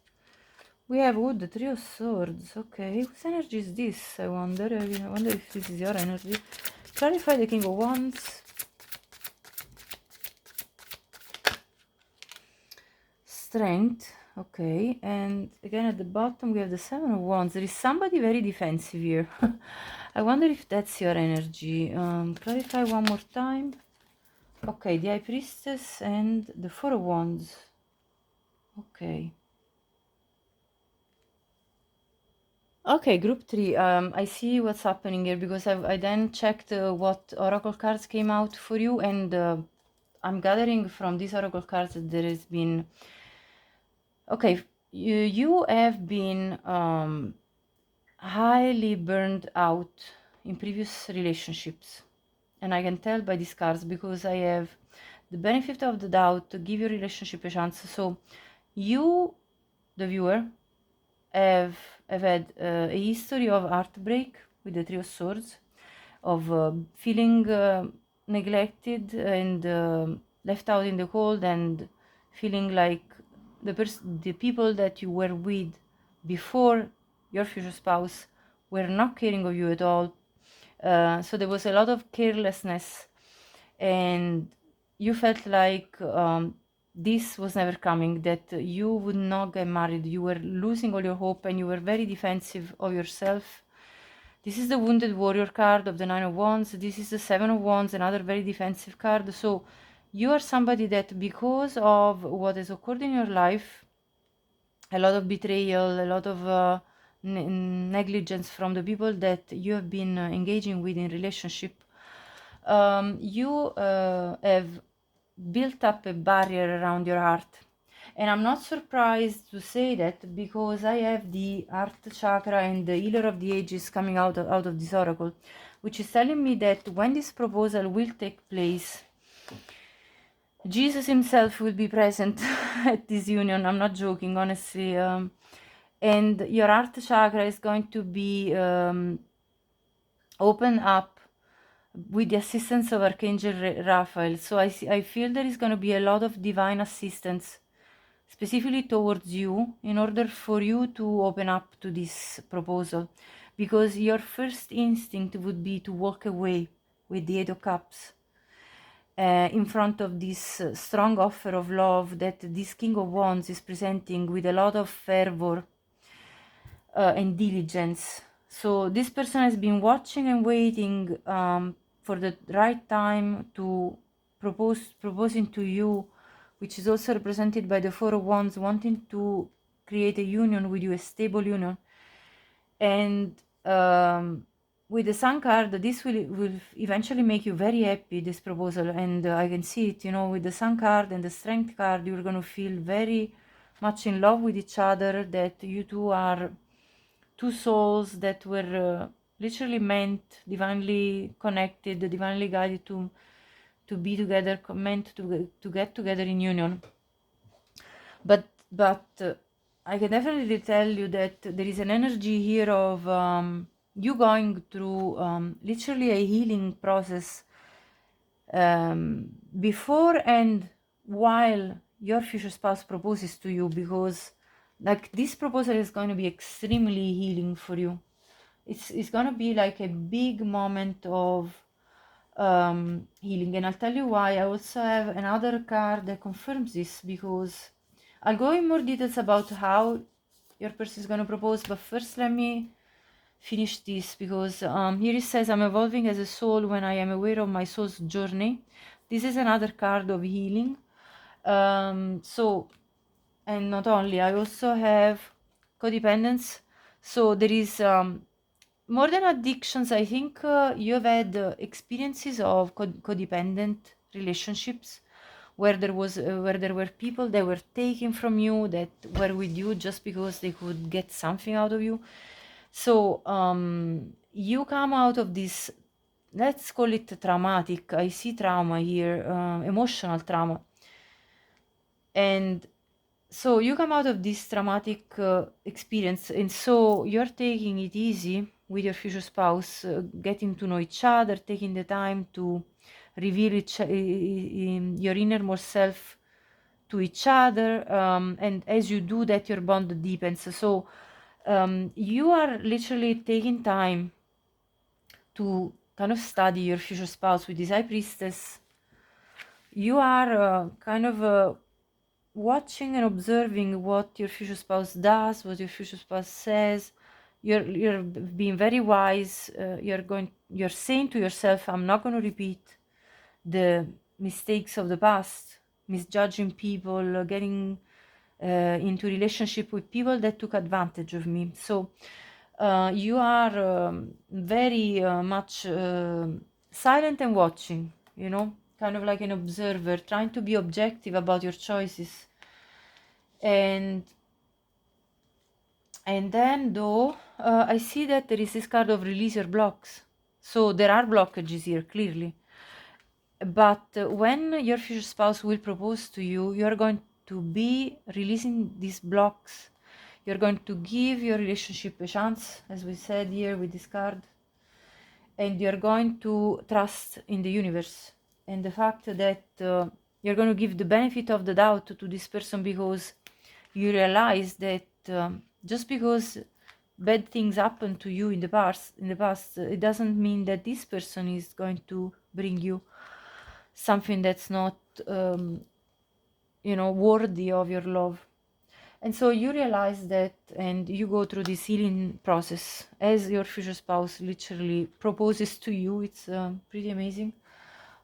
We have the Three of Swords. Okay, whose energy is this? I wonder if this is your energy. Clarify the King of Wands. Strength. Okay, and again at the bottom we have the Seven of Wands. There is somebody very defensive here. I wonder if that's your energy. Clarify one more time. Okay, the High Priestess and the Four of Wands. Okay. Okay, group 3. I see what's happening here because I then checked what oracle cards came out for you, and I'm gathering from these oracle cards that there has been... Okay, you have been highly burned out in previous relationships, and I can tell by these cards because I have the benefit of the doubt to give your relationship a chance. So you, the viewer, have had a history of heartbreak with the Three of Swords, of feeling neglected and left out in the cold, and feeling like the people that you were with before your future spouse were not caring of you at all. So there was a lot of carelessness, and you felt like this was never coming, that you would not get married. You were losing all your hope, and you were very defensive of yourself. This is the Wounded Warrior card of the Nine of Wands. This is the Seven of Wands, another very defensive card. So you are somebody that, because of what has occurred in your life, a lot of betrayal, a lot of negligence from the people that you have been engaging with in relationship, you have built up a barrier around your heart. And I'm not surprised to say that, because I have the heart chakra and the healer of the ages coming out of this oracle, which is telling me that when this proposal will take place, Jesus himself will be present at this union. I'm not joking, honestly. And your heart chakra is going to be open up with the assistance of Archangel Raphael. So I feel there is going to be a lot of divine assistance, specifically towards you, in order for you to open up to this proposal, because your first instinct would be to walk away with the Eight of Cups in front of this strong offer of love that this King of Wands is presenting with a lot of fervor and diligence. So this person has been watching and waiting for the right time to proposing to you, which is also represented by the Four of Wands, wanting to create a union with you, a stable union. And with the Sun card, this will eventually make you very happy, this proposal. And I can see it, you know, with the Sun card and the Strength card, you're going to feel very much in love with each other, that you two are two souls that were literally meant, divinely connected, divinely guided to be together, meant to get together in union. But I can definitely tell you that there is an energy here of you going through literally a healing process before and while your future spouse proposes to you, because like this proposal is going to be extremely healing for you. It's going to be like a big moment of healing, and I'll tell you why. I also have another card that confirms this, because I'll go in more details about how your person is going to propose, but first let me finish this, because here it says, I'm evolving as a soul when I am aware of my soul's journey. This is another card of healing. So, and not only, I also have codependence. So there is more than addictions. I think you have had experiences of codependent relationships, where there were people that were taken from you, that were with you just because they could get something out of you. So you come out of this, let's call it traumatic. I see trauma here, emotional trauma. And so you come out of this traumatic experience, and so you're taking it easy with your future spouse, getting to know each other, taking the time to reveal your innermost self to each other, and as you do that, your bond deepens. So you are literally taking time to kind of study your future spouse with this High Priestess. You are kind of watching and observing what your future spouse does, what your future spouse says. You're being very wise. You're saying to yourself, I'm not going to repeat the mistakes of the past, misjudging people, getting into relationship with people that took advantage of me. So you are very much silent and watching, you know, kind of like an observer, trying to be objective about your choices. And then though I see that there is this card of release your blocks. So there are blockages here, clearly. But when your future spouse will propose to you, you are going to be releasing these blocks. You're going to give your relationship a chance, as we said here with this card. And you're going to trust in the universe. And the fact that you're going to give the benefit of the doubt to this person, because you realize that just because bad things happen to you in the past, it doesn't mean that this person is going to bring you something that's not worthy of your love. And so you realize that, and you go through this healing process as your future spouse literally proposes to you. It's pretty amazing.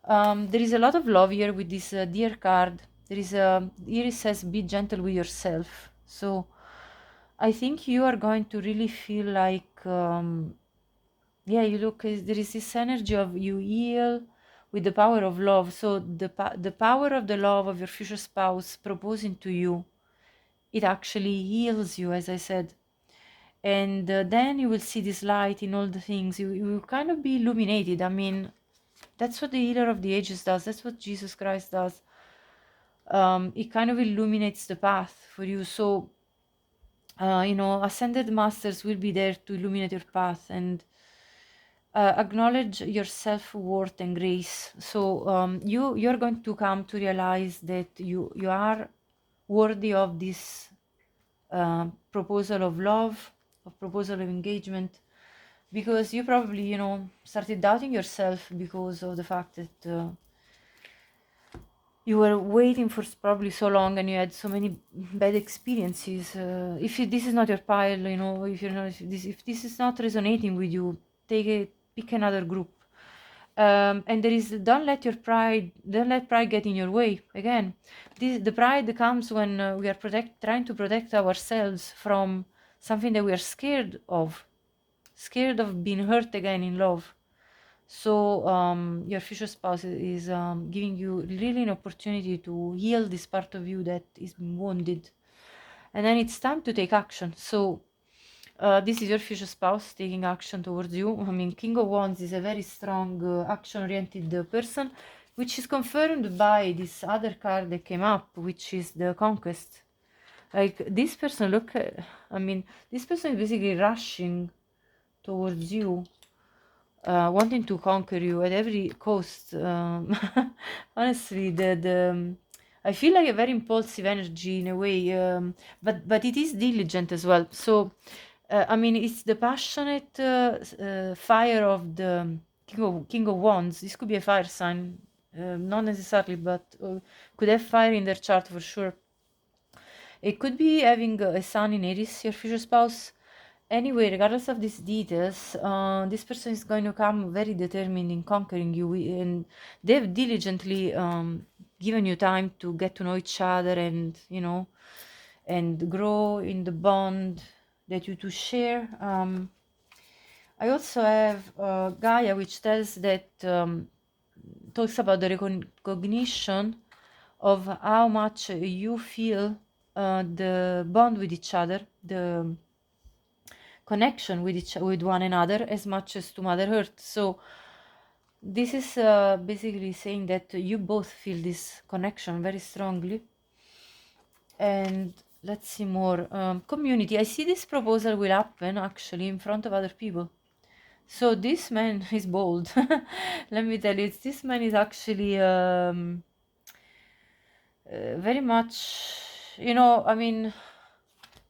There is a lot of love here with this dear card. Here it says, be gentle with yourself. So I think you are going to really feel like, you look, there is this energy of you heal with the power of love. So the power of the love of your future spouse proposing to you, it actually heals you, as I said. And then you will see this light in all the things. You will kind of be illuminated. I mean, that's what the healer of the ages does. That's what Jesus Christ does. It kind of illuminates the path for you. So, ascended masters will be there to illuminate your path and acknowledge your self-worth and grace. So you're going to come to realize that you are worthy of this proposal of love, of proposal of engagement, because you probably, started doubting yourself because of the fact that you were waiting for probably so long and you had so many bad experiences. This is not your pile, if this is not resonating with you, pick another group. And there is, don't let pride get in your way. Again, the pride comes when we are trying to protect ourselves from something that we are scared of being hurt again in love. So your future spouse is giving you really an opportunity to heal this part of you that is wounded, and then it's time to take action. So this is your future spouse taking action towards you. I mean, King of Wands is a very strong, action-oriented person, which is confirmed by this other card that came up, which is the Conquest. Like, this person, this person is basically rushing towards you, wanting to conquer you at every cost. Honestly, I feel like a very impulsive energy in a way, but it is diligent as well. So it's the passionate fire of the King of Wands. This could be a fire sign, not necessarily, but could have fire in their chart for sure. It could be having a sun in Aries, your future spouse. Anyway, regardless of these details, this person is going to come very determined in conquering you, and they've diligently given you time to get to know each other and, and grow in the bond that you two share. I also have Gaia, which tells that, talks about the recognition of how much you feel the bond with each other, connection with one another as much as to Mother Earth. So this is basically saying that you both feel this connection very strongly. And let's see more. Community. I see this proposal will happen actually in front of other people. So this man is bold. Let me tell you, this man is actually very much, I mean,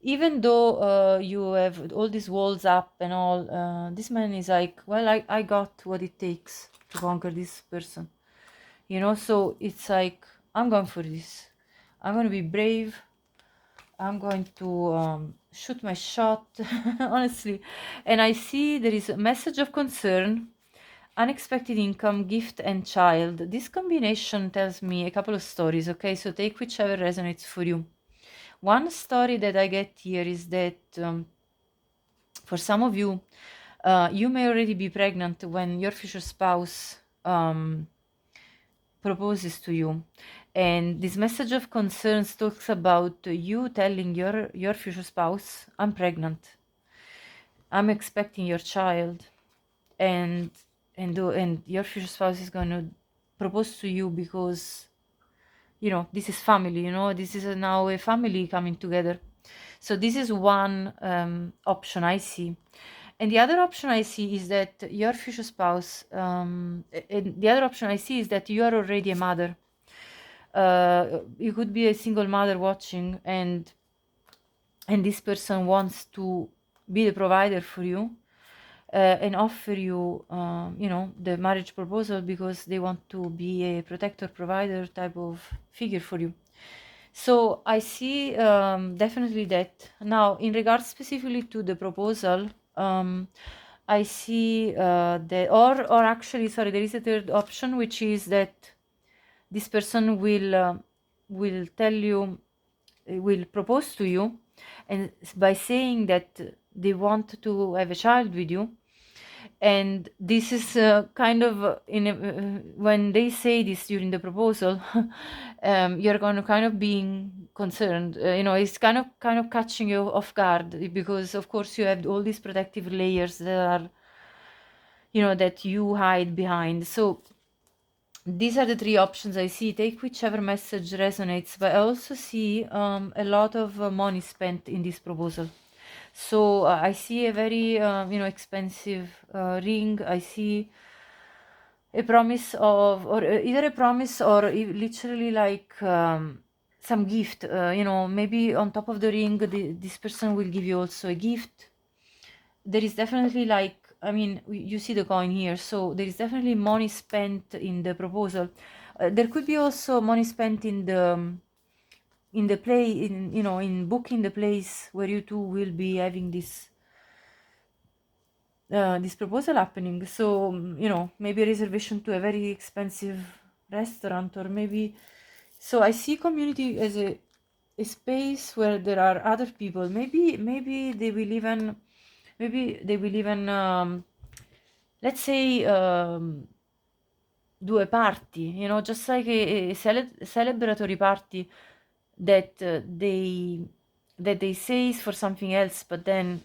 even though you have all these walls up and all, this man is like, well, I got what it takes to conquer this person. So it's like, I'm going for this. I'm going to be brave. I'm going to shoot my shot, honestly. And I see there is a message of concern, unexpected income, gift, and child. This combination tells me a couple of stories, okay? So take whichever resonates for you. One story that I get here is that for some of you, you may already be pregnant when your future spouse proposes to you. And this message of concerns talks about you telling your future spouse, I'm pregnant, I'm expecting your child, and your future spouse is going to propose to you because this is family, this is now a family coming together. So this is one option I see. And the other option I see is that your future spouse, and the other option I see is that you are already a mother. You could be a single mother watching, and this person wants to be the provider for you, and offer you, the marriage proposal because they want to be a protector, provider type of figure for you. So I see definitely that. Now, in regards specifically to the proposal, I see that, or actually, sorry, there is a third option, which is that this person will tell you, will propose to you, and by saying that they want to have a child with you. And this is kind of when they say this during the proposal, you're going to kind of being concerned. It's kind of catching you off guard, because of course you have all these protective layers that are, that you hide behind. So these are the three options I see. Take whichever message resonates. But I also see a lot of money spent in this proposal. So I see a very expensive ring. I see a promise of, or either a promise or literally like some gift. Maybe on top of the ring, this person will give you also a gift. There is definitely like, you see the coin here, so there is definitely money spent in the proposal. There could be also money spent in the play, in booking the place where you two will be having this proposal happening. So maybe a reservation to a very expensive restaurant, or maybe. So I see community as a space where there are other people. Maybe they will even let's say do a party, just like a celebratory party that they say is for something else, but then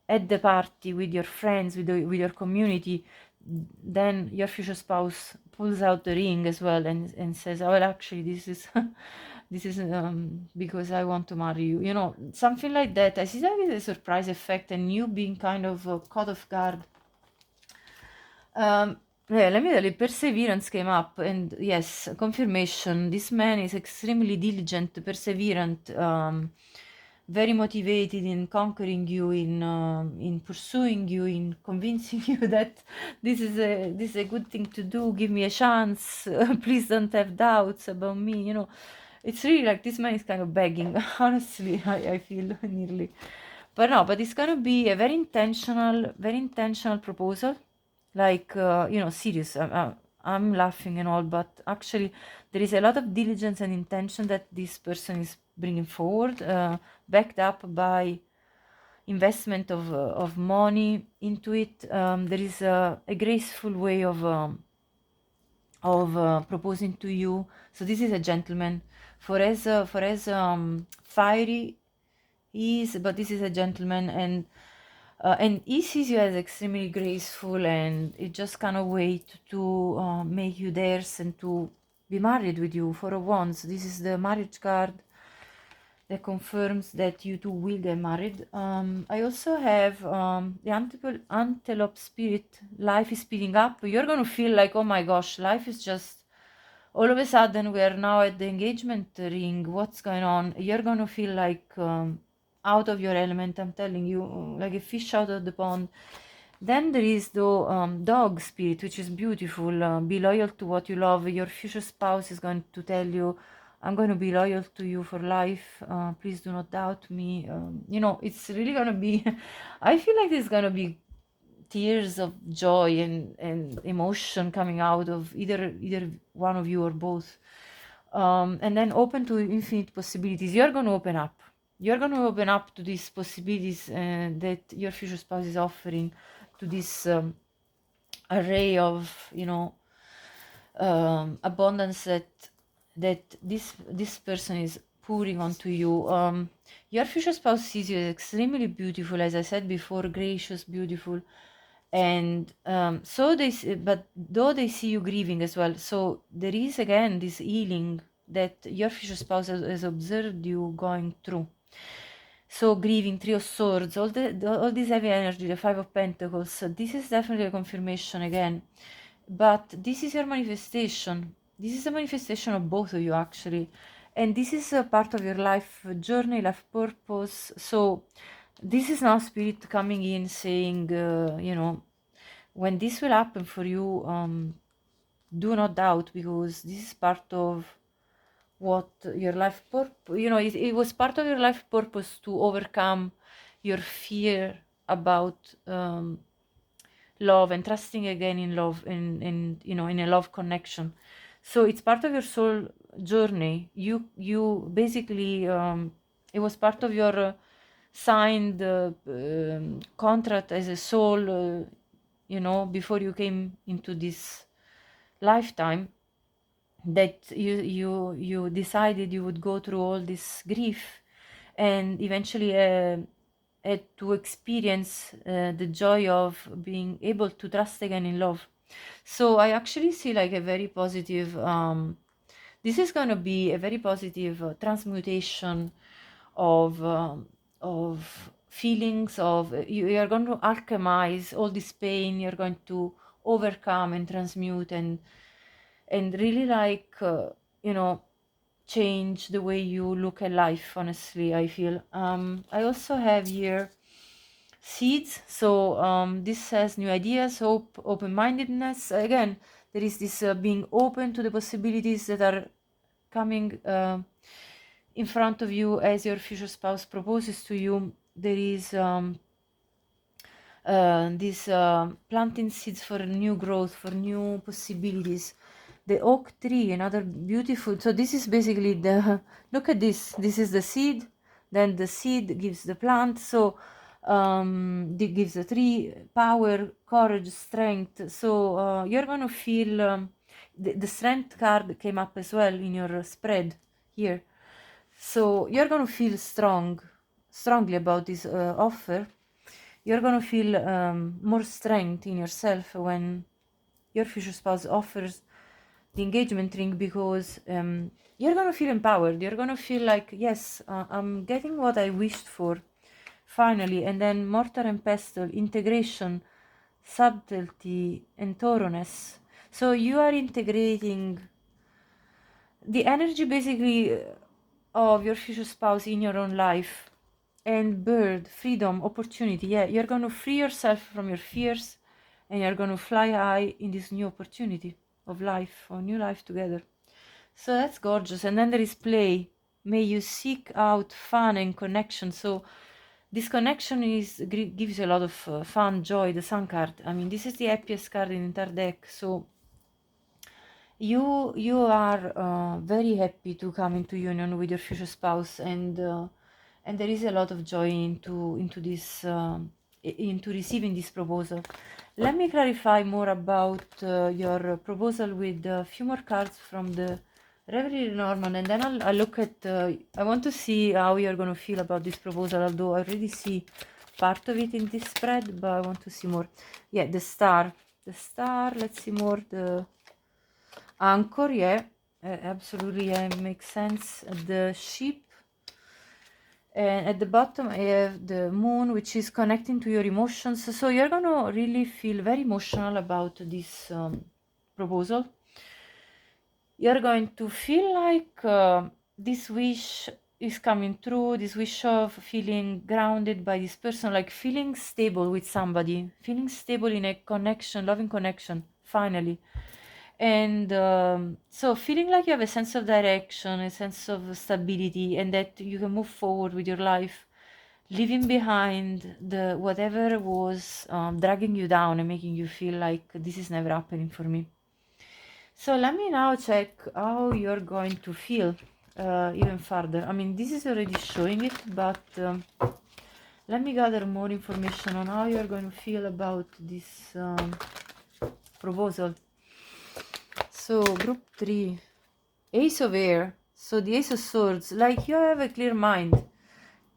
at the party with your friends, with your community, then your future spouse pulls out the ring as well and says, oh, well, actually this is this is because I want to marry you, something like that. I see that as a surprise effect, and you being kind of caught off guard. Yeah, let me tell you, perseverance came up, and yes, confirmation. This man is extremely diligent, perseverant, very motivated in conquering you, in pursuing you, in convincing you that this is a good thing to do. Give me a chance. Please don't have doubts about me. It's really like this man is kind of begging. Honestly, I feel nearly, but no. But it's gonna be a very intentional proposal. Like serious. I'm laughing and all, but actually there is a lot of diligence and intention that this person is bringing forward, backed up by investment of money into it. There is a graceful way of proposing to you. So this is a gentleman. For as fiery he is, but this is a gentleman, and And he sees you as extremely graceful, and it just kind of wait to make you theirs and to be married with you. Four of Wands, this is the marriage card that confirms that you two will get married. I also have the antelope spirit. Life is speeding up. You're gonna feel like, oh my gosh, life is just all of a sudden we are now at the engagement ring. What's going on? You're gonna feel like out of your element. I'm telling you, like a fish out of the pond. Then there is the dog spirit, which is beautiful. Be loyal to what you love. Your future spouse is going to tell you, I'm going to be loyal to you for life. Please do not doubt me. You know, it's really going to be, I feel like there's going to be tears of joy and emotion coming out of either one of you or both. And then open to infinite possibilities. You're going to open up. You're going to open up to these possibilities that your future spouse is offering, to this array of, you know, abundance that this person is pouring onto you. Your future spouse sees you as extremely beautiful, as I said before, gracious, beautiful, and so but though they see you grieving as well, so there is again this healing that your future spouse has observed you going through. So grieving, Three of Swords, all this heavy energy, the Five of Pentacles. So this is definitely a confirmation again. But this is your manifestation. This is a manifestation of both of you, actually. And this is a part of your life journey, life purpose. So this is now Spirit coming in saying, you know, when this will happen for you, do not doubt, because this is part of what your life purpose, you know, it was part of your life purpose to overcome your fear about love and trusting again in love, and you know, in a love connection. So it's part of your soul journey. You basically it was part of your signed contract as a soul, you know, before you came into this lifetime, that you decided you would go through all this grief and eventually had to experience the joy of being able to trust again in love. So I actually see like a very positive, this is going to be a very positive transmutation of feelings of, you are going to alchemize all this pain. You're going to overcome and transmute and really like you know, change the way you look at life, honestly, I feel. I also have here seeds. So this says new ideas, hope, open-mindedness. Again, there is this being open to the possibilities that are coming in front of you as your future spouse proposes to you. There is this planting seeds for new growth, for new possibilities. The oak tree, another beautiful. So this is basically the, look at this. This is the seed. Then the seed gives the plant. So it gives the tree power, courage, strength. So you're going to feel, the strength card came up as well in your spread here. So you're going to feel strongly about this offer. You're going to feel more strength in yourself when your future spouse offers the engagement ring, because you're going to feel empowered. You're going to feel like, yes, I'm getting what I wished for, finally. And then mortar and pestle, integration, subtlety, and thoroughness. So you are integrating the energy basically of your future spouse in your own life. And bird, freedom, opportunity. Yeah, you're going to free yourself from your fears, and you're going to fly high in this new opportunity of life, or new life together. So that's gorgeous. And then there is play. May you seek out fun and connection. So this connection gives you a lot of fun, joy. The sun card, I mean, this is the happiest card in the entire deck. So you are very happy to come into union with your future spouse, and there is a lot of joy into this, into receiving this proposal. Let me clarify more about your proposal with a few more cards from the Reverie Norman, and then I'll look at, I want to see how you're going to feel about this proposal, although I already see part of it in this spread, but I want to see more. Yeah, the star, let's see more. The anchor, yeah, absolutely, yeah, makes sense. The sheep, and at the bottom I have the moon, which is connecting to your emotions. So you're gonna really feel very emotional about this proposal. You're going to feel like this wish is coming true, this wish of feeling grounded by this person, like feeling stable with somebody, feeling stable in a connection, loving connection, finally. And so feeling like you have a sense of direction, a sense of stability, and that you can move forward with your life, leaving behind the whatever was dragging you down and making you feel like this is never happening for me. So let me now check how you're going to feel even further. I mean, this is already showing it, but let me gather more information on how you're going to feel about this proposal. So group 3, Ace of Air. So the Ace of Swords, like you have a clear mind.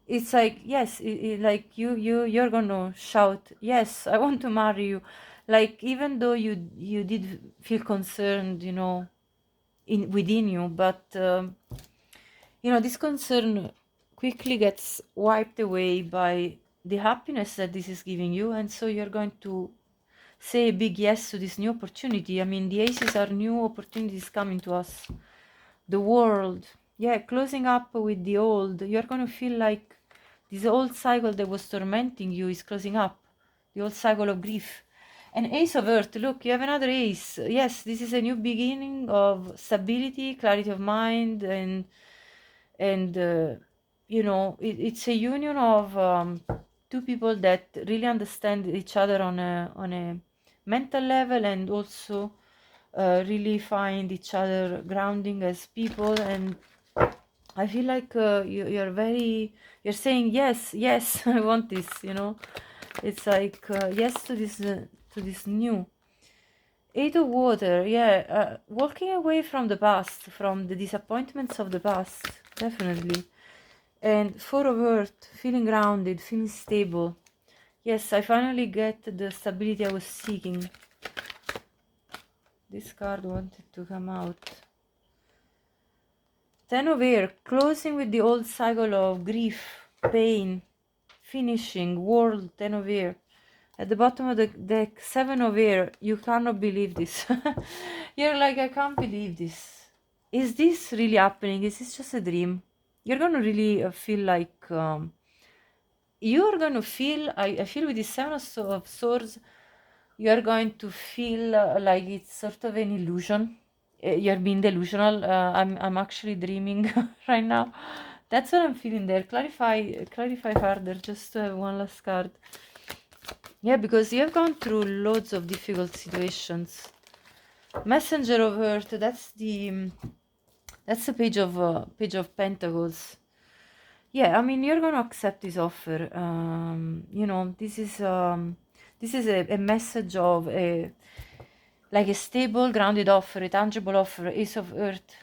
It's like, yes, like you're gonna shout, yes, I want to marry you. Like, even though you did feel concerned, you know, within you, but you know, this concern quickly gets wiped away by the happiness that this is giving you, and so you're going to say a big yes to this new opportunity. I mean, the aces are new opportunities coming to us. The world, yeah, closing up with the old. You're going to feel like this old cycle that was tormenting you is closing up, the old cycle of grief. And Ace of Earth, look, you have another ace. Yes, this is a new beginning of stability, clarity of mind, and you know, it's a union of two people that really understand each other on a mental level, and also really find each other grounding as people. And I feel like you're saying yes, yes, I want this, you know. It's like yes to this new. Eight of Water, yeah, walking away from the past, from the disappointments of the past, definitely. And Four of Earth, feeling grounded, feeling stable. Yes, I finally get the stability I was seeking. This card wanted to come out. Ten of Air, closing with the old cycle of grief, pain, finishing, world. Ten of Air. At the bottom of the deck, Seven of Air. You cannot believe this. You're like, I can't believe this. Is this really happening? Is this just a dream? You're gonna really feel like you're gonna feel. I feel with the Seven of Swords, you're going to feel like it's sort of an illusion. You're being delusional. I'm actually dreaming right now. That's what I'm feeling there. Clarify further. Just one last card. Yeah, because you have gone through loads of difficult situations. Messenger of Earth. That's the page of Pentacles. Yeah, I mean, you're gonna accept this offer. You know, this is a message of like a stable, grounded offer, a tangible offer, Ace of Earth,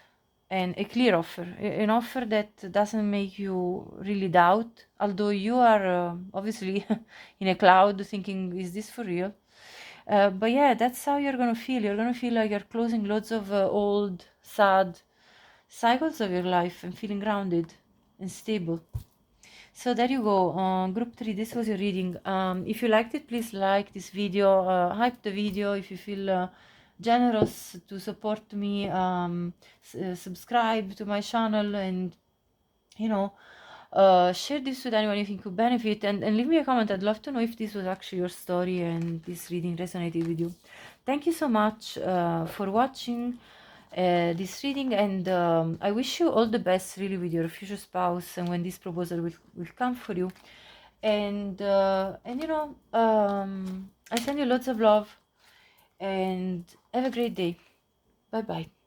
and a clear offer, an offer that doesn't make you really doubt, although you are obviously in a cloud thinking, is this for real? But yeah, that's how you're gonna feel. You're gonna feel like you're closing loads of old, sad cycles of your life and feeling grounded and stable. So there you go, group 3, this was your reading. If you liked it, please like this video, hype the video. If you feel generous to support me, subscribe to my channel, and you know, share this with anyone you think could benefit, and leave me a comment. I'd love to know if this was actually your story and this reading resonated with you. Thank you so much for watching this reading, and I wish you all the best really with your future spouse and when this proposal will come for you. And you know, I send you lots of love, and have a great day. Bye bye.